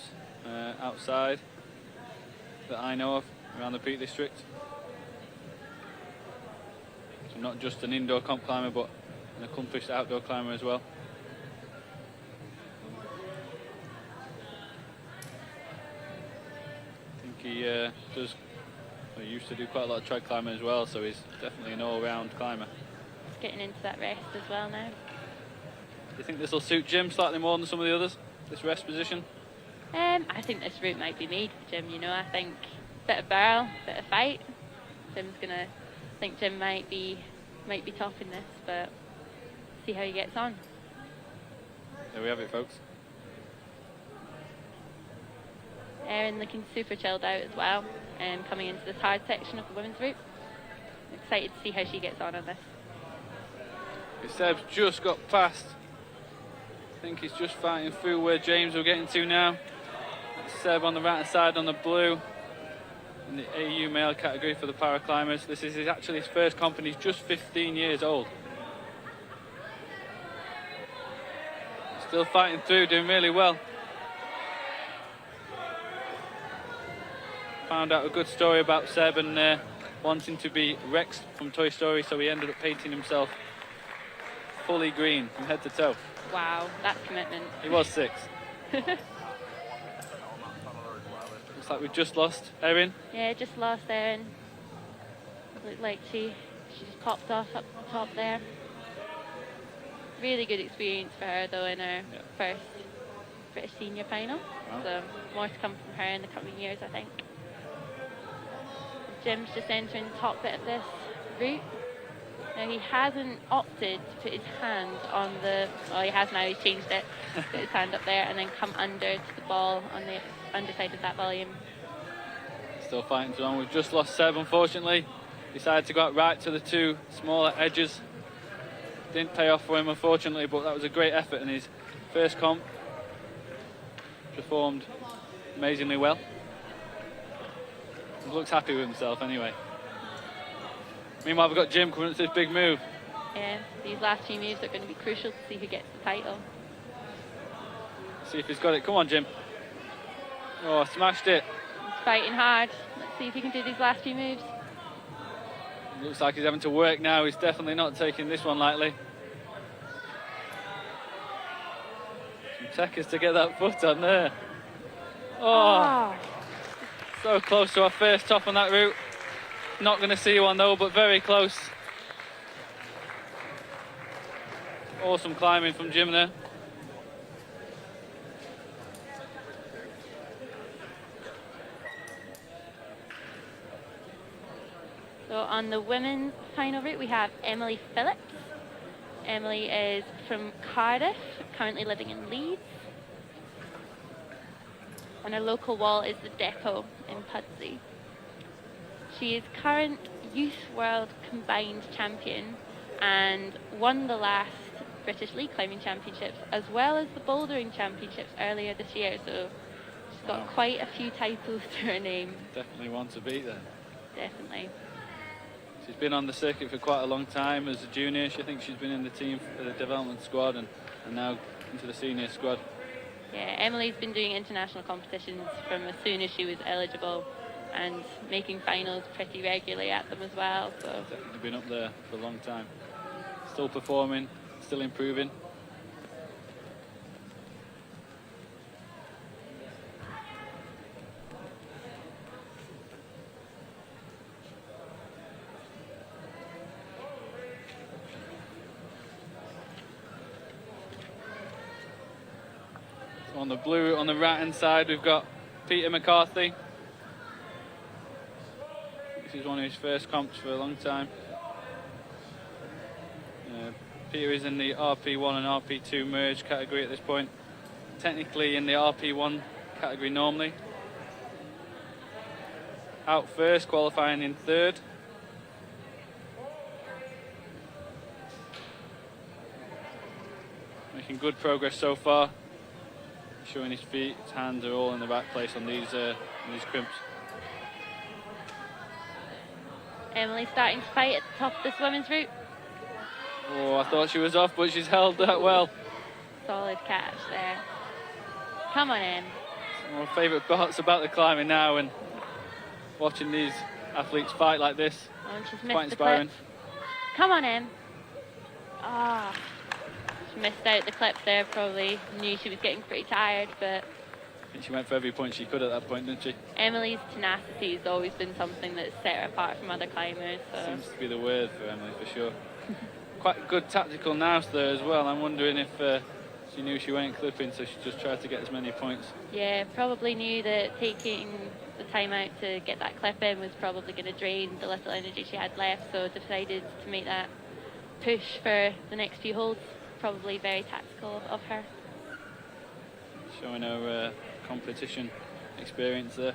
outside that I know of around the Peak District. So not just an indoor comp climber, but an accomplished outdoor climber as well. I think he used to do quite a lot of trad climbing as well, so he's definitely an all-round climber. Just getting into that rest as well now. Do you think this will suit Jim slightly more than some of the others, this rest position? I think this route might be made for Jim, you know. I think bit of barrel, bit of fight. I think Jim might be topping this, but see how he gets on. There we have it, folks. Erin looking super chilled out as well, coming into this hard section of the women's route. Excited to see how she gets on this. Seb's just got past. I think he's just fighting through where James will get into now. Seb on the right hand side on the blue. in the AU male category for the paraclimbers. This is actually his first comp and he's just 15 years old. Still fighting through, doing really well. Found out a good story about Seb and wanting to be Rex from Toy Story, so he ended up painting himself fully green from head to toe. Wow, that's commitment. He was 6. Looks like we've just lost Erin. Yeah, just lost Erin. Looked like she just popped off up the top there. Really good experience for her though in her first British senior final. Wow. So more to come from her in the coming years, I think. Jim's just entering the top bit of this route. Now he hasn't opted to put his hand on the, well he has now, he's changed it, put his hand up there and then come under to the ball on the underside of that volume. Still fighting on. We've just lost Seb, unfortunately. Decided to go out right to the 2 smaller edges. Didn't pay off for him, unfortunately, but that was a great effort in his first comp. Performed amazingly well. He looks happy with himself anyway. Meanwhile, we've got Jim coming up to this big move. Yeah, these last few moves are going to be crucial to see who gets the title. See if he's got it. Come on, Jim. Oh, smashed it. He's fighting hard. Let's see if he can do these last few moves. Looks like he's having to work now. He's definitely not taking this one lightly. Some seconds to get that foot on there. Oh, so close to our first top on that route. Not going to see one though, but very close. Awesome climbing from Jim there. So on the women's final route, we have Emily Phillips. Emily is from Cardiff, currently living in Leeds. And her local wall is the Depot in Pudsey. She is current Youth World Combined Champion and won the last British League Climbing Championships as well as the Bouldering Championships earlier this year. So she's got quite a few titles to her name. Definitely one to beat then. Definitely. She's been on the circuit for quite a long time as a junior. I think she's been in the team for the development squad and now into the senior squad. Yeah, Emily's been doing international competitions from as soon as she was eligible and making finals pretty regularly at them as well. So Definitely been up there for a long time. Still performing, still improving. On the blue, on the right hand side, we've got Peter McCarthy. This is one of his first comps for a long time. Peter is in the RP1 and RP2 merge category at this point. Technically in the RP1 category normally. Out first, qualifying in 3rd. Making good progress so far. Showing his feet, his hands are all in the right place on these crimps. Emily starting to fight at the top of this women's route. Oh, I thought she was off, but she's held that well. Solid catch there. Come on, Em. One of my favourite parts about the climbing now and watching these athletes fight like this. Oh, and she's It's missed quite the inspiring. clip. Come on, Em. Ah. She missed out the clip there, probably knew she was getting pretty tired, but I think she went for every point she could at that point, didn't she? Emily's tenacity has always been something that's set her apart from other climbers. So. Seems to be the word for Emily, for sure. Quite good tactical nous there as well. I'm wondering if she knew she went clipping, so she just tried to get as many points. Yeah, probably knew that taking the time out to get that clip in was probably going to drain the little energy she had left, so decided to make that push for the next few holds. Probably very tactical of her. Showing her competition experience there.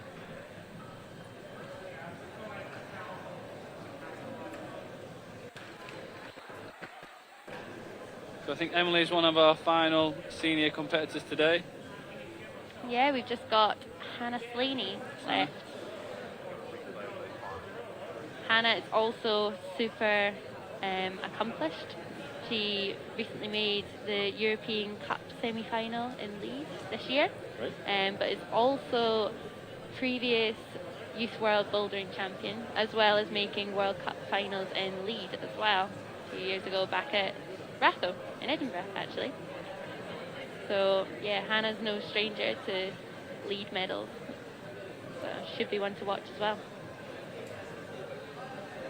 So I think Emily is one of our final senior competitors today. Yeah, we've just got Hannah Slaney left. Hannah is also super accomplished. She recently made the European Cup semi-final in Leeds this year, Right. but is also previous Youth World Bouldering Champion, as well as making World Cup finals in lead as well, 2 years ago back at Ratho in Edinburgh, actually. So yeah, Hannah's no stranger to lead medals, so should be one to watch as well.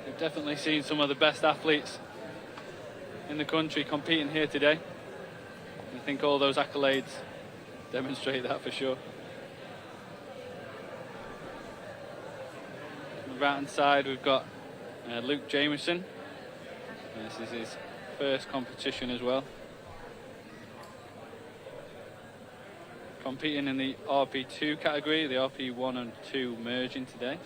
We've definitely seen some of the best athletes in the country competing here today. I think all those accolades demonstrate that for sure. On the right hand side we've got Luke Jameson. This is his first competition as well. Competing in the RP2 category, the RP1 and 2 merging today.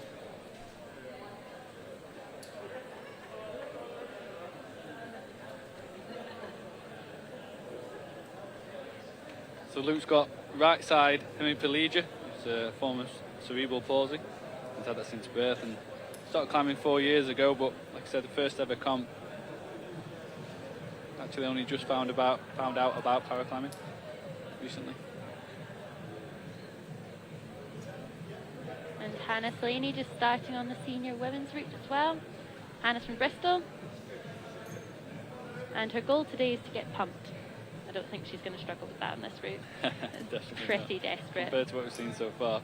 So Luke's got right side hemiplegia, it's a form of cerebral palsy. He's had that since birth and started climbing 4 years ago, but like I said, the first ever comp, actually only just found out about paraclimbing recently. And Hannah Slaney just starting on the senior women's route as well. Hannah's from Bristol, and her goal today is to get pumped. I don't think she's going to struggle with that on this route. It's pretty desperate. Compared to what we've seen so far.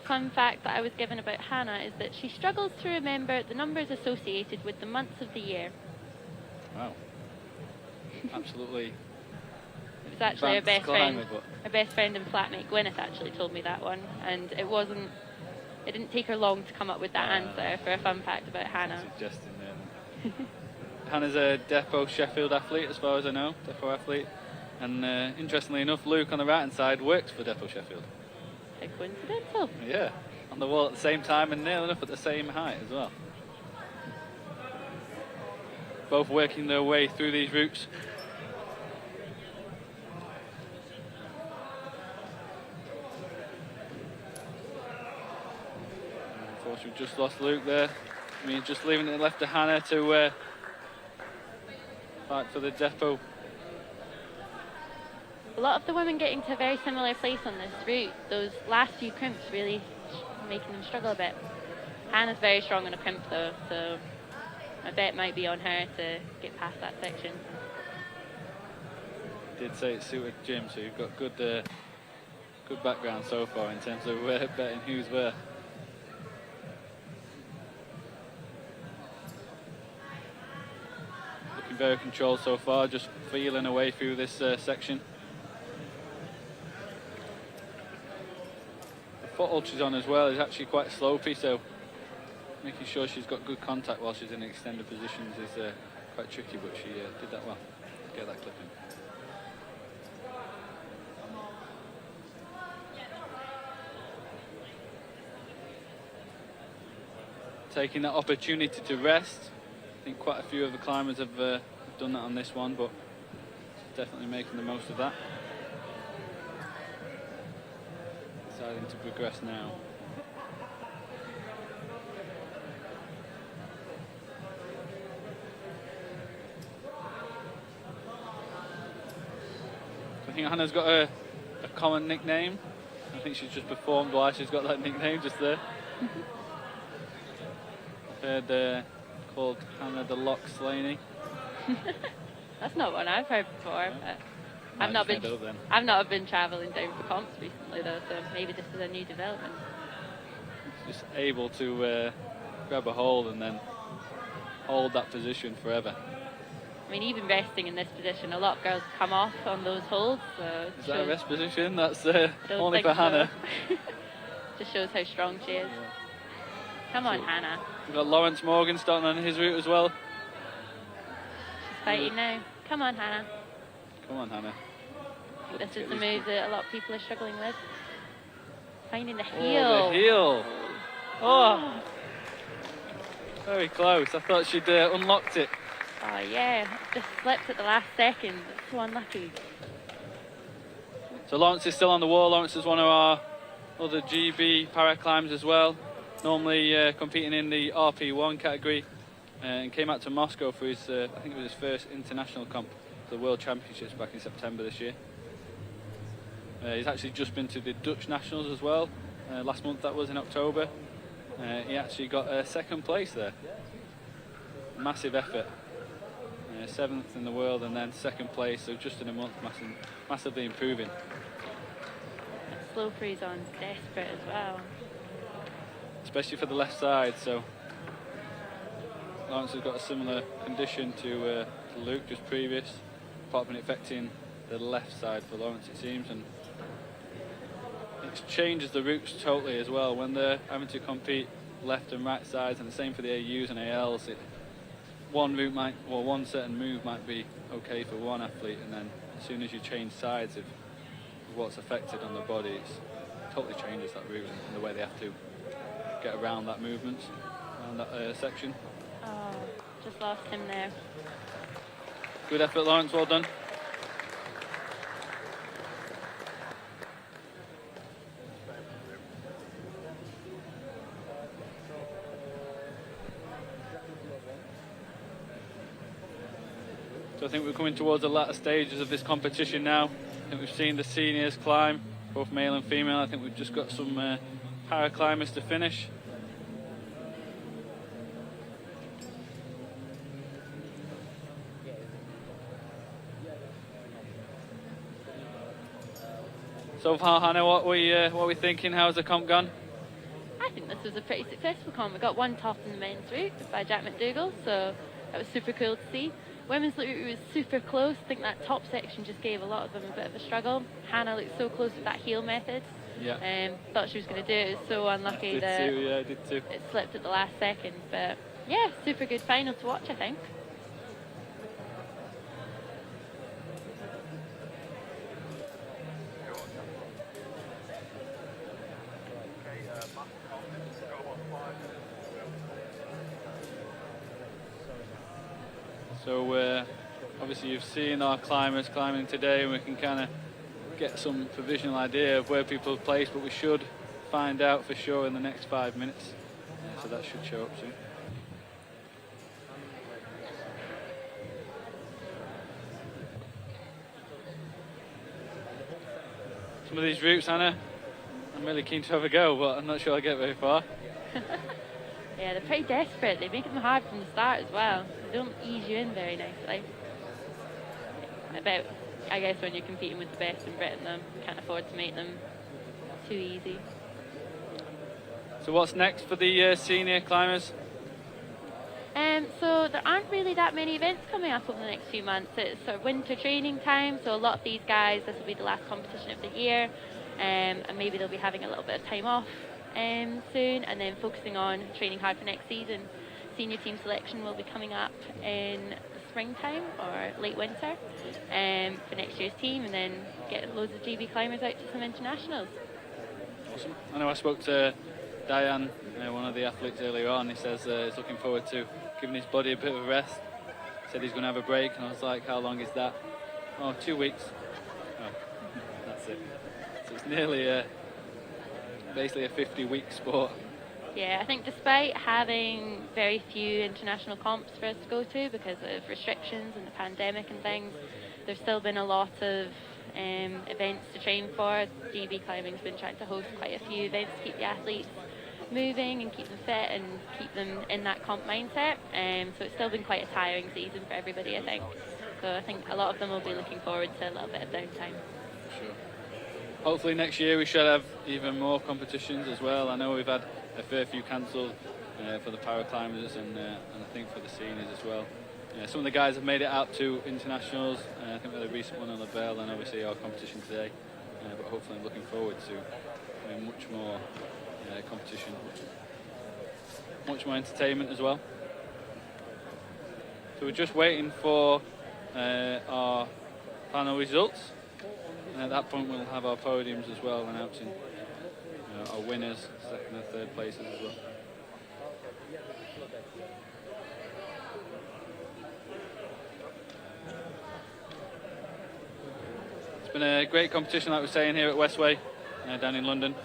Fun fact that I was given about Hannah is that she struggles to remember the numbers associated with the months of the year. Wow. Absolutely. It was actually her best friend. Her best friend in flatmate Gwyneth actually told me that one, and it didn't take her long to come up with that answer for a fun fact about Hannah. Suggesting there. Hannah's a Depot Sheffield athlete, as far as I know, Depot athlete. And interestingly enough, Luke on the right hand side works for Depot Sheffield. How coincidental. Yeah, on the wall at the same time and near enough at the same height as well. Both working their way through these routes. Unfortunately, we've just lost Luke there. I mean, just leaving it left to Hannah to fight for the Depot. A lot of the women getting to a very similar place on this route. Those last few crimps really making them struggle a bit. Hannah's very strong on a crimp though, so I bet it might be on her to get past that section. Did say it suited Jim, so you've got good background so far in terms of betting who's where. Looking very controlled so far, just feeling away through this section. The foothold she's on as well is actually quite slopey, so making sure she's got good contact while she's in extended positions is quite tricky, but she did that well. Get that clip in. Taking that opportunity to rest. I think quite a few of the climbers have done that on this one, but definitely making the most of that. Deciding to progress now. I think Hannah's got a common nickname. I think she's just performed why she's got that nickname just there. I've heard called Hannah the Lock Slaney. That's not one I've heard before. But I've not been travelling down for comps recently though, so maybe this is a new development. Just able to grab a hold and then hold that position forever. I mean, even resting in this position, a lot of girls come off on those holds. So is that a rest position? That's only for so. Hannah. Just shows how strong she is. Come on, Hannah. We've got Lawrence Morgan starting on his route as well. She's fighting now. Come on, Hannah. Come on, Hannah. This is the move that a lot of people are struggling with. Finding the heel. Oh, the heel. Oh. Very close. I thought she'd unlocked it. Oh, yeah. Just slipped at the last second. So unlucky. So Lawrence is still on the wall. Lawrence is one of our other GB paraclimbs as well. normally competing in the RP1 category, and came out to Moscow for his, I think it was his first international comp, the World Championships back in September this year. He's actually just been to the Dutch Nationals as well, last month that was in October. He actually got second place there. Massive effort. 7th in the world and then second place, so just in a month, massively improving. That slow freeze on's desperate as well. Especially for the left side, so Lawrence has got a similar condition to Luke just previous, apart from it affecting the left side for Lawrence it seems, and it changes the routes totally as well when they're having to compete left and right sides, and the same for the AUs and ALs. One route might, or one certain move might be okay for one athlete, and then as soon as you change sides of what's affected on the body, it totally changes that route and the way they have to get around that movement, around that section. Oh, just lost him there. Good effort, Lawrence, well done. So I think we're coming towards the latter stages of this competition now. I think we've seen the seniors climb, both male and female. I think we've just got some paraclimbers to finish. So far, Hannah, what are we thinking? How's the comp gone? I think this was a pretty successful comp. We got one top in the men's route by Jack McDougall, so that was super cool to see. Women's route was super close. I think that top section just gave a lot of them a bit of a struggle. Hannah looked so close with that heel method. Yeah. Thought she was going to do it. It was so unlucky that I did too. It slipped at the last second. But yeah, super good final to watch, I think. So obviously you've seen our climbers climbing today, and we can kind of get some provisional idea of where people have placed, but we should find out for sure in the next 5 minutes. So that should show up soon. Some of these routes, Hannah, I'm really keen to have a go, but I'm not sure I'll get very far. Yeah, they're pretty desperate. They make them hard from the start as well. They don't ease you in very nicely. I guess when you're competing with the best in Britain, you can't afford to make them too easy. So what's next for the senior climbers? So there aren't really that many events coming up over the next few months. It's sort of winter training time, so a lot of these guys, this will be the last competition of the year, and maybe they'll be having a little bit of time off soon, and then focusing on training hard for next season. Senior team selection will be coming up in the springtime or late winter for next year's team, and then get loads of GB climbers out to some internationals. Awesome. I know I spoke to Diane, one of the athletes earlier on. He says he's looking forward to giving his body a bit of a rest. Said he's going to have a break, and I was like, how long is that? Oh, 2 weeks. Oh, that's it. So it's nearly basically a 50-week sport. Yeah, I think despite having very few international comps for us to go to because of restrictions and the pandemic and things, there's still been a lot of events to train for. GB Climbing's been trying to host quite a few events to keep the athletes moving and keep them fit and keep them in that comp mindset. So it's still been quite a tiring season for everybody, I think. So I think a lot of them will be looking forward to a little bit of downtime. Sure. Hopefully next year we should have even more competitions as well. I know we've had a fair few cancelled for the paraclimbers and I think for the seniors as well. Some of the guys have made it out to internationals. I think we had a recent one on the Bell and obviously our competition today. But hopefully I'm looking forward to much more competition, much more entertainment as well. So we're just waiting for our final results. And at that point we'll have our podiums as well, announcing our winners, second and third places as well. It's been a great competition, like we're saying, here at Westway, down in London.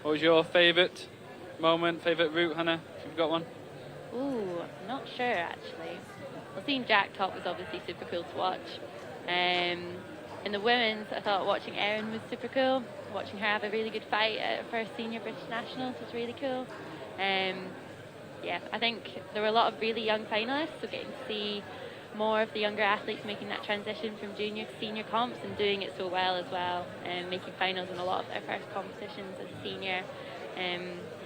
What was your favourite moment, favourite route, Hannah, if you've got one? Ooh, I'm not sure actually. Well, seeing Jack top was obviously super cool to watch. In the women's, I thought watching Erin was super cool. Watching her have a really good fight at her first senior British Nationals was really cool. Yeah, I think there were a lot of really young finalists, so getting to see more of the younger athletes making that transition from junior to senior comps and doing it so well as well, and making finals in a lot of their first competitions as a senior.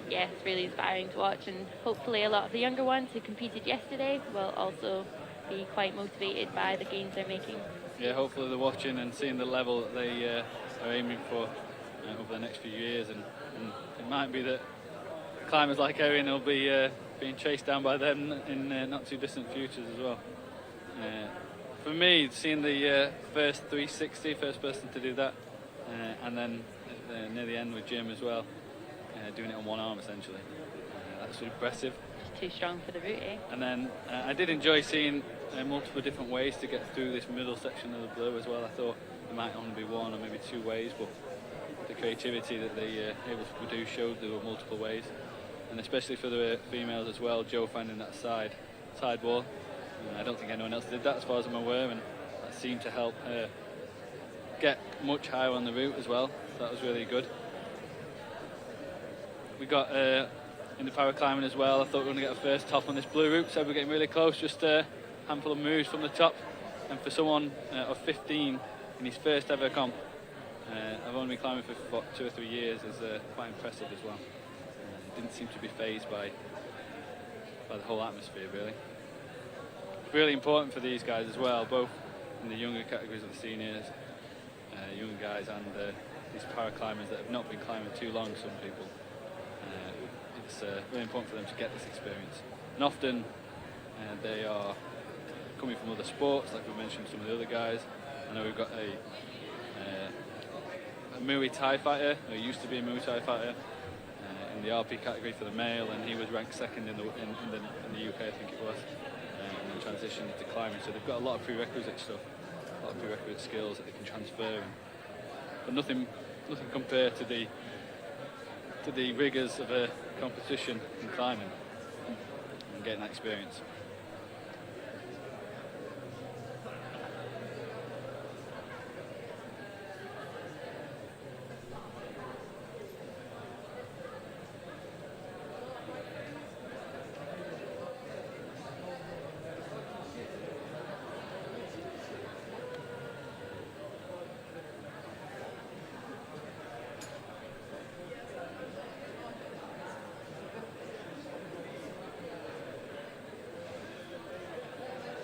Yeah, it's really inspiring to watch, and hopefully a lot of the younger ones who competed yesterday will also be quite motivated by the gains they're making. Yeah, hopefully they're watching and seeing the level that they are aiming for over the next few years, and it might be that climbers like Erin will be being chased down by them in not too distant futures as well. For me, seeing the first 360, first person to do that, and then near the end with Jim as well, doing it on one arm essentially. That's impressive. Just too strong for the route, eh? And then I did enjoy seeing multiple different ways to get through this middle section of the blue as well. I thought there might only be one or maybe two ways, but the creativity that they able to produce showed there were multiple ways. And especially for the females as well, Jo finding that side wall. I don't think anyone else did that as far as I'm aware, and that seemed to help her get much higher on the route as well. So that was really good. We got in the paraclimbing as well. I thought we were going to get a first top on this blue route, so we're getting really close, just a handful of moves from the top. And for someone of 15 in his first ever comp, I've only been climbing for 2 or 3 years, is quite impressive as well. Didn't seem to be fazed by the whole atmosphere really. Really important for these guys as well, both in the younger categories of the seniors, young guys, and these paraclimbers that have not been climbing too long, some people. It's really important for them to get this experience. And often they are coming from other sports, like we mentioned some of the other guys. I know we've got a Muay Thai fighter, who used to be a Muay Thai fighter, in the RP category for the male, and he was ranked second in the UK, I think it was, and then transitioned to climbing. So they've got a lot of prerequisite stuff, a lot of prerequisite skills that they can transfer, but nothing compared to the rigours of a competition in climbing and getting that experience.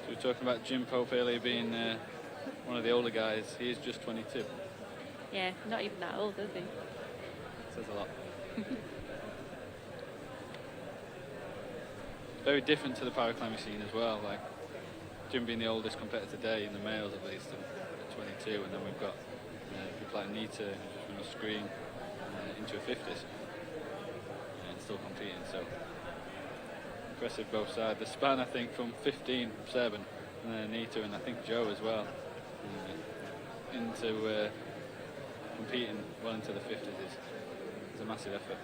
We're talking about Jim Pope earlier being one of the older guys. He is just 22. Yeah, not even that old, is he? Says a lot. Very different to the paraclimbing scene as well. Like Jim being the oldest competitor today in the males at least, at 22, and then we've got people like Nita, who's just been on screen into her 50s and still competing. So impressive both sides. The span, I think, from 15, from Seb, and then Anita, and I think Jo as well, into competing well into the 50s is a massive effort.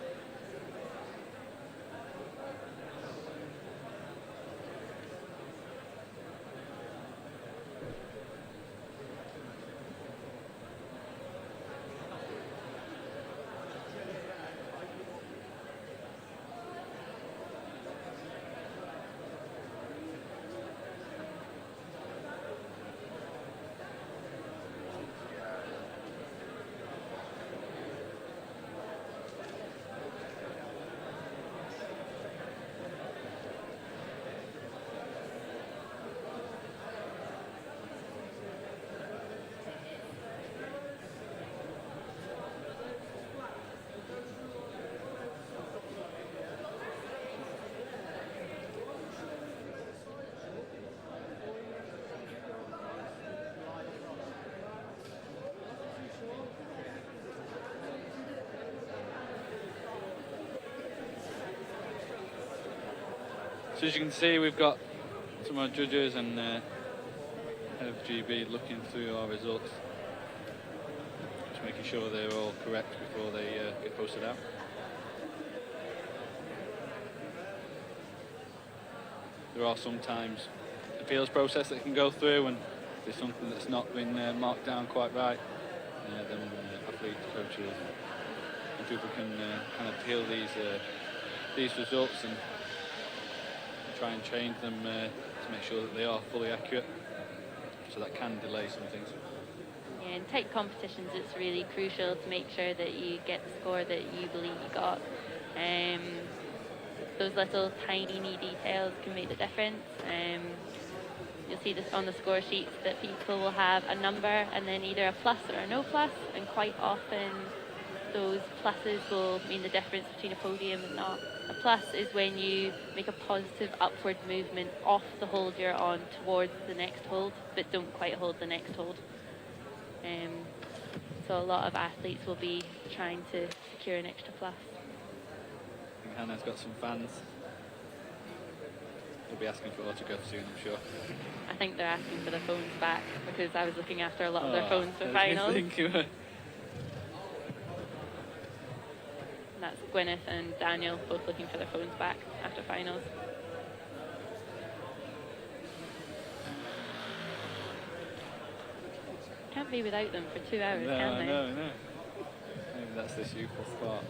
So as you can see, we've got some of our judges and head of GB looking through our results, just making sure they're all correct before they get posted out. there are sometimes appeals process that can go through, and if there's something that's not been marked down quite right, then athletes, coaches, and people can kind of appeal these results and try and change them to make sure that they are fully accurate. So that can delay some things. Yeah, in tight competitions, it's really crucial to make sure that you get the score that you believe you got. Those little tiny details can make the difference. You'll see this on the score sheets that people will have a number and then either a plus or a no plus, and quite often those pluses will mean the difference between a podium and not. A plus is when you make a positive upward movement off the hold you're on towards the next hold, but don't quite hold the next hold. So a lot of athletes will be trying to secure an extra plus. I think Hannah's got some fans. They'll be asking for autographs soon, I'm sure. I think they're asking for their phones back, because I was looking after a lot of their phones for finals. That's Gwyneth and Daniel both looking for their phones back after finals. Can't be without them for 2 hours, can they? No. Maybe that's this youthful spark.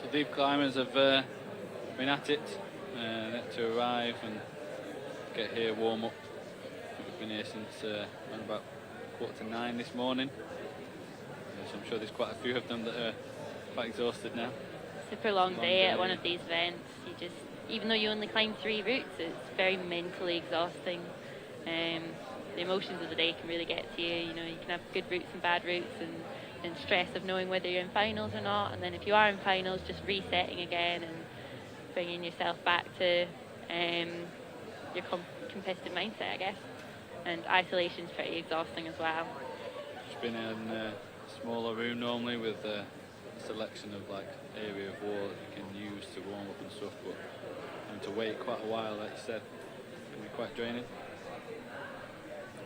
Deep climbers have been at it, to arrive and get here, warm up. We've been here since around about 8:45 this morning, so I'm sure there's quite a few of them that are quite exhausted now. Super long day at one of these events. You just, even though you only climb 3 routes, it's very mentally exhausting. The emotions of the day can really get to you. You know, you can have good routes and bad routes, and stress of knowing whether you're in finals or not, and then if you are in finals, just resetting again and bringing yourself back to your competitive mindset, I guess. And isolation's pretty exhausting as well. Just been in a smaller room normally with a selection of like area of wall that you can use to warm up and stuff, but having to wait quite a while, like you said, can be quite draining.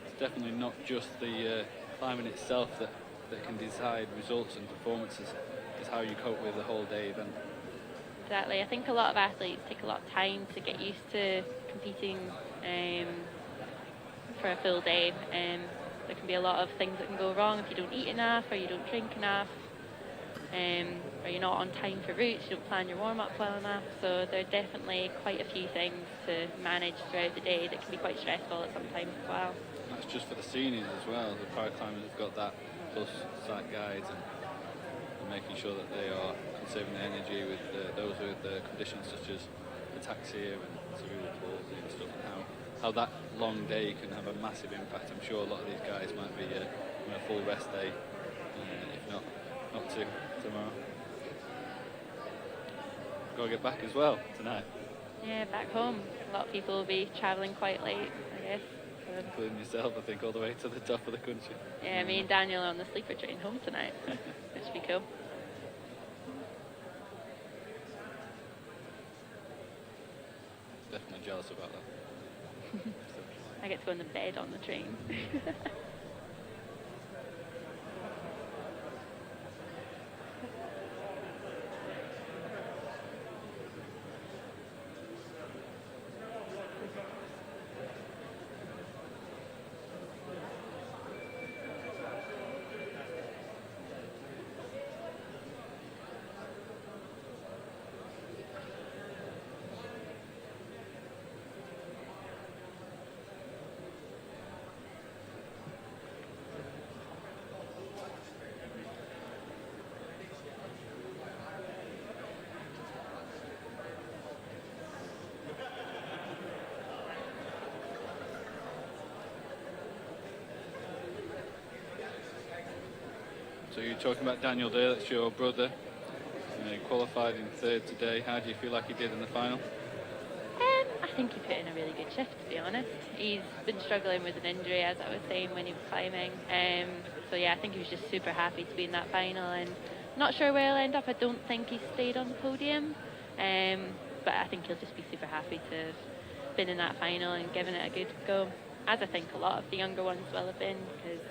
It's definitely not just the climbing itself that can decide results and performances. Is how you cope with the whole day event. Exactly. I think a lot of athletes take a lot of time to get used to competing for a full day. There can be a lot of things that can go wrong if you don't eat enough, or you don't drink enough, or you're not on time for routes, you don't plan your warm-up well enough. So there are definitely quite a few things to manage throughout the day that can be quite stressful at some times as well. That's just for the seniors as well. The paraclimbers have got that, plus site guides and making sure that they are conserving their energy with those with conditions such as ataxia and cerebral palsy and stuff, and how that long day can have a massive impact. I'm sure a lot of these guys might be on a full rest day, if not to tomorrow. Got to get back as well tonight. Yeah, back home. A lot of people will be travelling quite late, I guess. Including yourself, I think, all the way to the top of the country. Yeah, me and Daniel are on the sleeper train home tonight, which should be cool. Definitely jealous about that. I get to go in the bed on the train. So you're talking about Daniel there, that's your brother. He qualified in third today. How do you feel like he did in the final? I think he put in a really good shift, to be honest. He's been struggling with an injury, as I was saying, when he was climbing. So yeah, I think he was just super happy to be in that final, and not sure where he'll end up. I don't think he stayed on the podium, but I think he'll just be super happy to have been in that final and given it a good go, as I think a lot of the younger ones will have been, because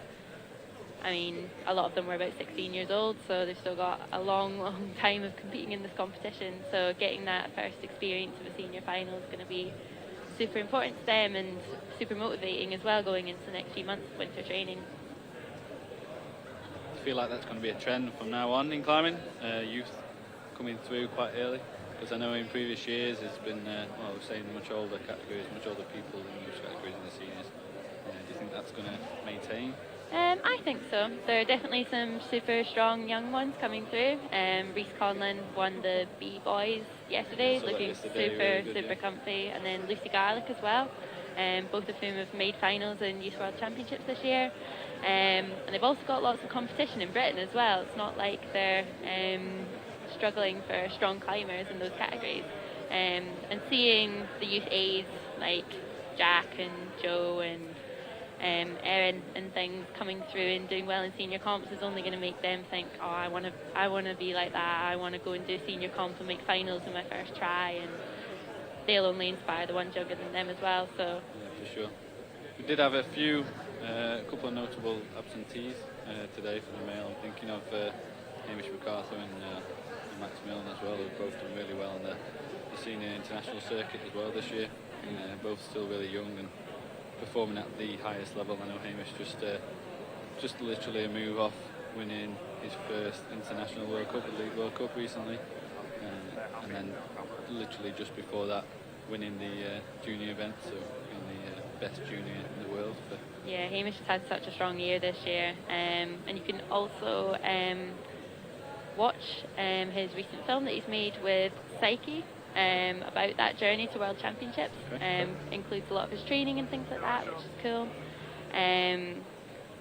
I mean, a lot of them were about 16 years old, so they've still got a long, long time of competing in this competition. So getting that first experience of a senior final is going to be super important to them and super motivating as well going into the next few months of winter training. I feel like that's going to be a trend from now on in climbing, youth coming through quite early, because I know in previous years it's been, well, we're saying much older categories, much older people in those categories in the seniors. Do you think that's going to maintain? I think so. There are definitely some super strong young ones coming through. Reece Conlon won the B boys yesterday, looking super comfy, and then Lucy Garlick as well. Both of whom have made finals in Youth World Championships this year. And they've also got lots of competition in Britain as well. It's not like they're struggling for strong climbers in those categories. And seeing the youth A's like Jack and Joe and Erin and things coming through and doing well in senior comps is only going to make them think, oh, I want to be like that. I want to go and do senior comps and make finals in my first try, and they'll only inspire the ones younger than them as well. So yeah, for sure. We did have a couple of notable absentees today for the male. I'm thinking of Hamish MacArthur and Max Milne as well, who've both done really well on the senior international circuit as well this year. Both still really young and performing at the highest level. I know Hamish just literally a move off winning his first international World Cup, the League World Cup recently, and then literally just before that winning the junior event, so being the best junior in the world. Yeah, Hamish has had such a strong year this year, and you can also watch his recent film that he's made with Psyche about that journey to World Championships. Includes a lot of his training and things like that, which is cool.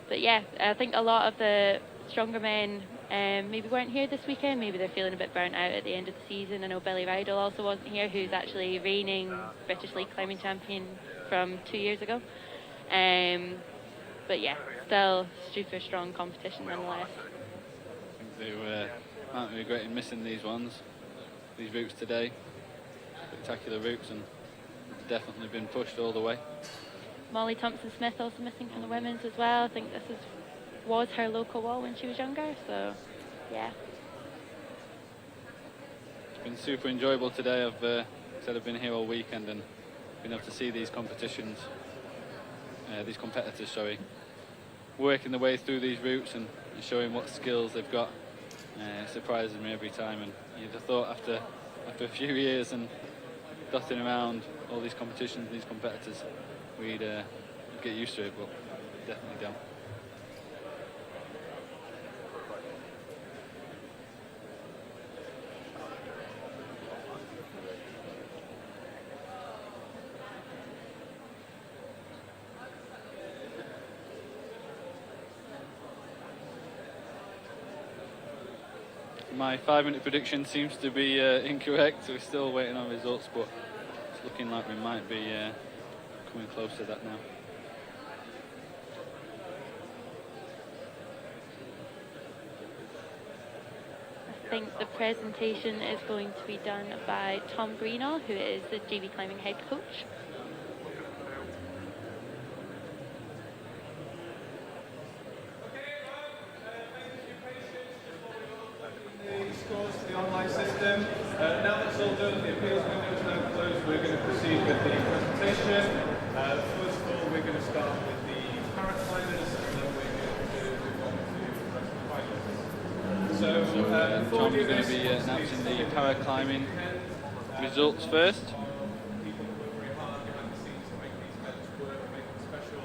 But yeah, I think a lot of the stronger men maybe weren't here this weekend. Maybe they're feeling a bit burnt out at the end of the season. I know Billy Rydell also wasn't here, who's actually reigning British League climbing champion from 2 years ago. But yeah, still super strong competition nonetheless. I think they aren't regretting missing these routes today. Spectacular routes, and definitely been pushed all the way. Molly Thompson-Smith also missing from the women's as well. I think this was her local wall when she was younger, so yeah. It's been super enjoyable today. I've been here all weekend and been able to see these competitions, these competitors, working their way through these routes and showing what skills they've got. It surprises me every time, and you'd have thought after a few years and dotting around all these competitions and these competitors, we'd get used to it, but definitely don't. My 5-minute prediction seems to be incorrect, so we're still waiting on results, but it's looking like we might be coming close to that now. I think the presentation is going to be done by Tom Greenall, who is the GB Climbing head coach. Scores to the online system. Now that's all done, the appeals window is now closed. We're going to proceed with the presentation. First of all, we're going to start with the Paraclimbers, and then we're going to move on to the rest of the finalists. So Tom's going to be announcing the Paraclimbing results first. People work very hard behind the scenes to make these events work, make them special.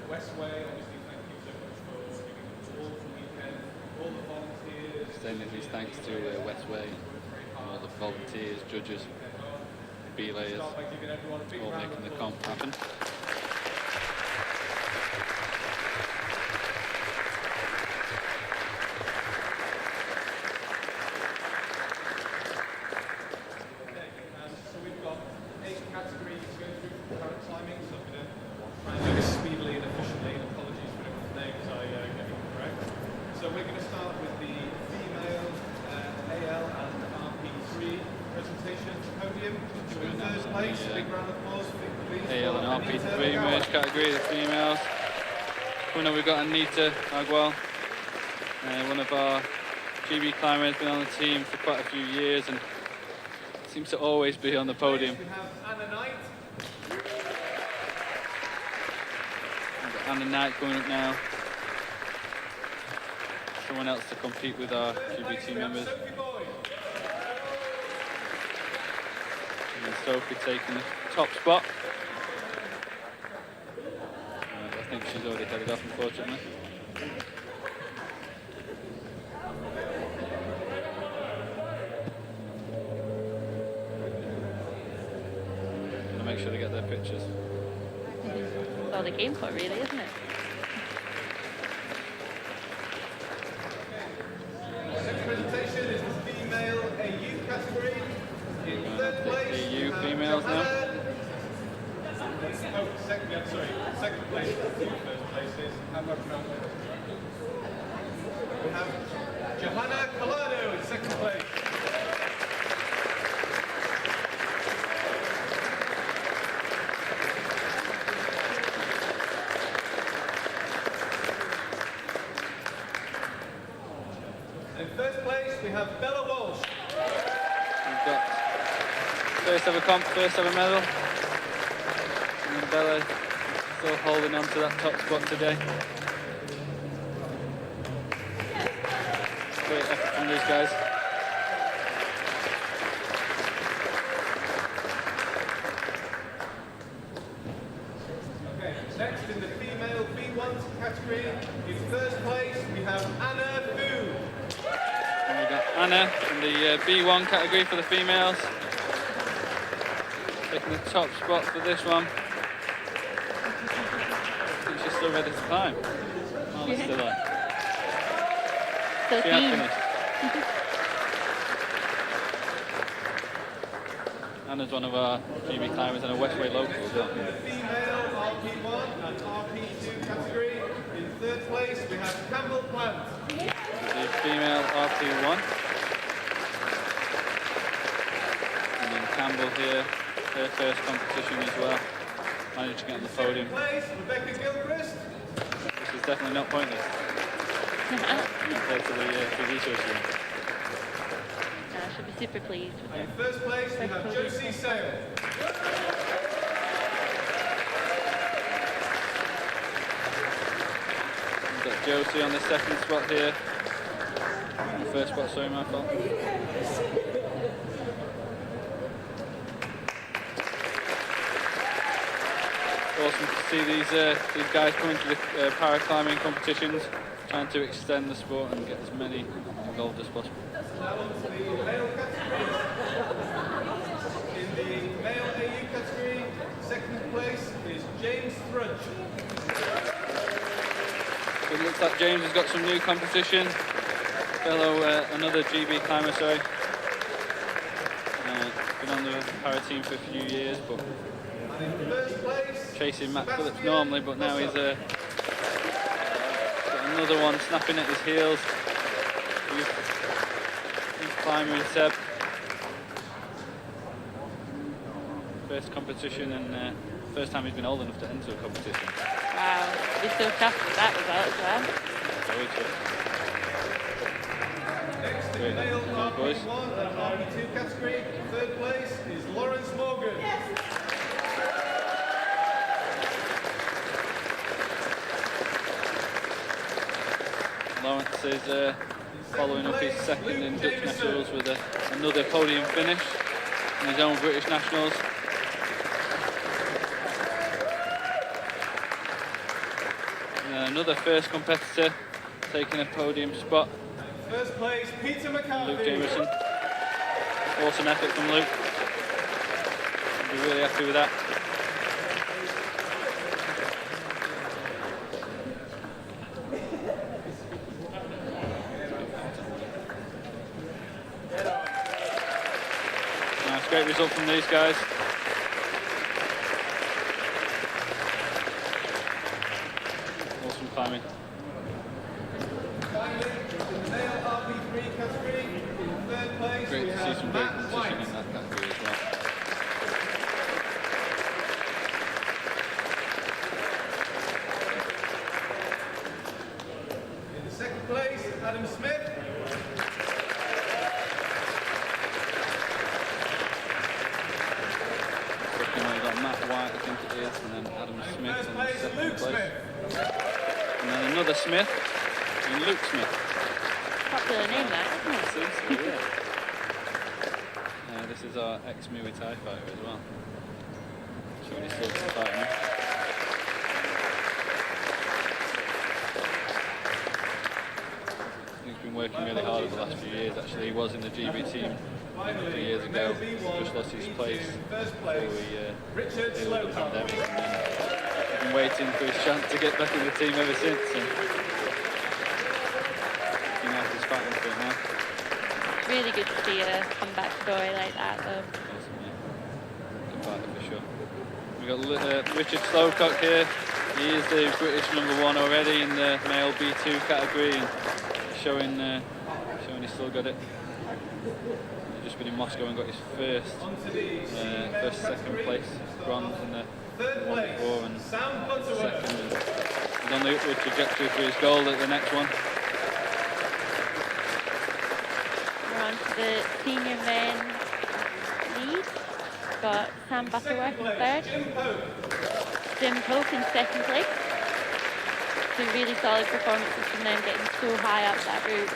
Westway, obviously, thank you so much for giving us all the weekend, all the volunteers. Extending these thanks to Westway and all the volunteers, judges, belayers, all making the comp happen. place. Big round of applause, please. AL and RP3 merge category, the females. Coming up, we've got Anita Agwal, one of our GB climbers, been on the team for quite a few years and seems to always be on the podium. We have Anna Knight. We've got Anna Knight coming up now. Someone else to compete with our GB team members. And Sophie taking the top spot. I think she's already headed off, unfortunately. Gonna make sure they get their pictures. That's all they came for, really, isn't it? Next presentation is the female AU category. In third place, AU females now. Second place, two first places. How about round one? We have Johanna Colado in second place. And in first place, we have Bella Walsh. We've got first ever comp, first ever medal. And then Bella still holding on to that top spot today. Great effort from these guys. Okay, next in the female B1 category, in first place, we have Anna Fu. And we've got Anna in the B1 category for the females. Taking the top spot for this one. I think she's still ready to climb. Oh, it's still on. So She has keen. finished. Anna's one of our GB climbers and a Westway local as well. In the female RP1 and RP2 category, in third place, we have Campbell Plant. The female RP1. And then Campbell here, her first competition as well. Managed to get on the podium. Second place, Rebecca Gilchrist. This is definitely not pointless compared to the research room. I should be super pleased with And in them. first place, we have Josie Sale. We've got Josie on the second spot here. The first spot, sorry, my fault. Awesome to see these guys coming to the paraclimbing competitions, trying to extend the sport and get as many involved as possible. Now on to the male category. In the male AU category, second place is James Thrudge. So it looks like James has got some new competition. Another GB climber, sorry. Been on the para team for a few years, but And in first place, chasing Matt Phillips normally, but now he's got another one snapping at his heels. He's climbing Seb. First competition and first time he's been old enough to enter a competition. Wow, we're so tough with that result as well. Very tough. next in the Great male effort, boys. RP1 and RP2 category, third place is Lawrence Morgan. Lawrence is following up his second in Dutch Nationals with another podium finish in his own British Nationals. And another first competitor taking a podium spot, First place, Peter McCarthy. Luke Jameson. Awesome effort from Luke. I'll be really happy with that. Nice, great result from these guys. Awesome climbing. Finally, in the male RP3 category, in third place, Great we to see have some great Matt competition White. in that category as well. White, I think it is, and then Adam Smith in second place. And then another Smith, and Luke Smith. Popular name, that, isn't it? Seems to be, yeah. This is our ex-Muay Thai fighter as well. Showing his skills to fight now. He's been working really hard over the last few years. Actually, he was in the GB team a few years ago. Just lost his place before we dealt with the pandemic, and then he's been waiting for his chance to get back in the team ever since. And looking like he's fighting for it now. Really good to see a comeback story like that, though. Awesome, yeah. Good fighter for sure. We've got Richard Slowcock here. He is the British #1 already in the male B2 category, and showing he's still got it. He's just been in Moscow and got his second place bronze in the one before, and second. And he's on the upward trajectory for his goal at the next one. We're on to the senior men lead. Got Sam Butterworth in third, Jim Pope in second place. Two really solid performances from them, getting so high up that route.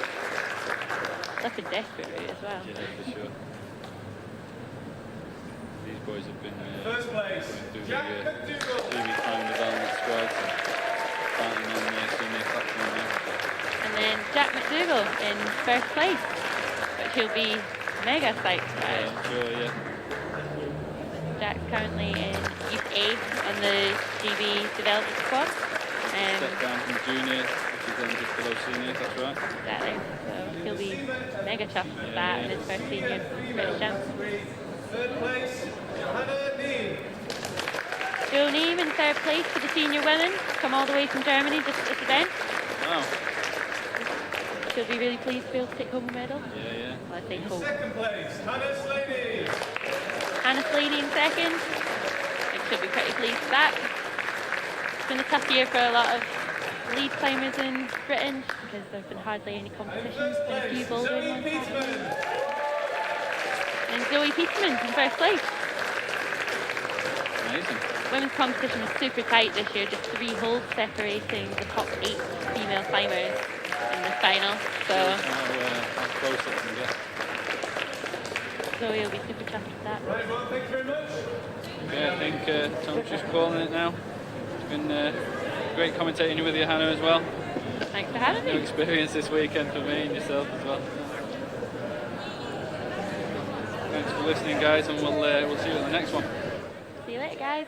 That's a desperate route as well. Yeah, for sure. These boys have been First place, doing Jack the McDougall. TV time development squads and fighting on the senior platform now. And then Jack McDougall in first place, which he'll be mega psyched about. I'm sure, yeah. Jack's currently in Youth A on the GB development squad. Step down from junior, which is then just below senior, that's right. Exactly. So he'll be mega chuffed with that in his first senior British champ. Third place, Johanna Neem. Jo Neem in third place for the senior women. Come all the way from Germany just for this event. Wow. She'll be really pleased to be able to take home a medal. Yeah, yeah. Well, I say home. Second place, Hannah Slaney. Hannah Slaney in second. I think she'll be pretty pleased with that. It's been a tough year for a lot of lead climbers in Britain because there have been hardly any competitions. Been a few bouldering ones happening. And Zoe Peterman in first place. Amazing. Women's competition was super tight this year, just 3 holes separating the top 8 female climbers in the final. So How close it can get. Zoe will be super chuffed with that. Right, well, thank you very much. Yeah, I think Tom's just calling it now. It's been great commentating with you, Hannah, as well. Thanks for having New me. experience this weekend for me and yourself as well. Thanks for listening, guys, and we'll see you at the next one. See you later, guys.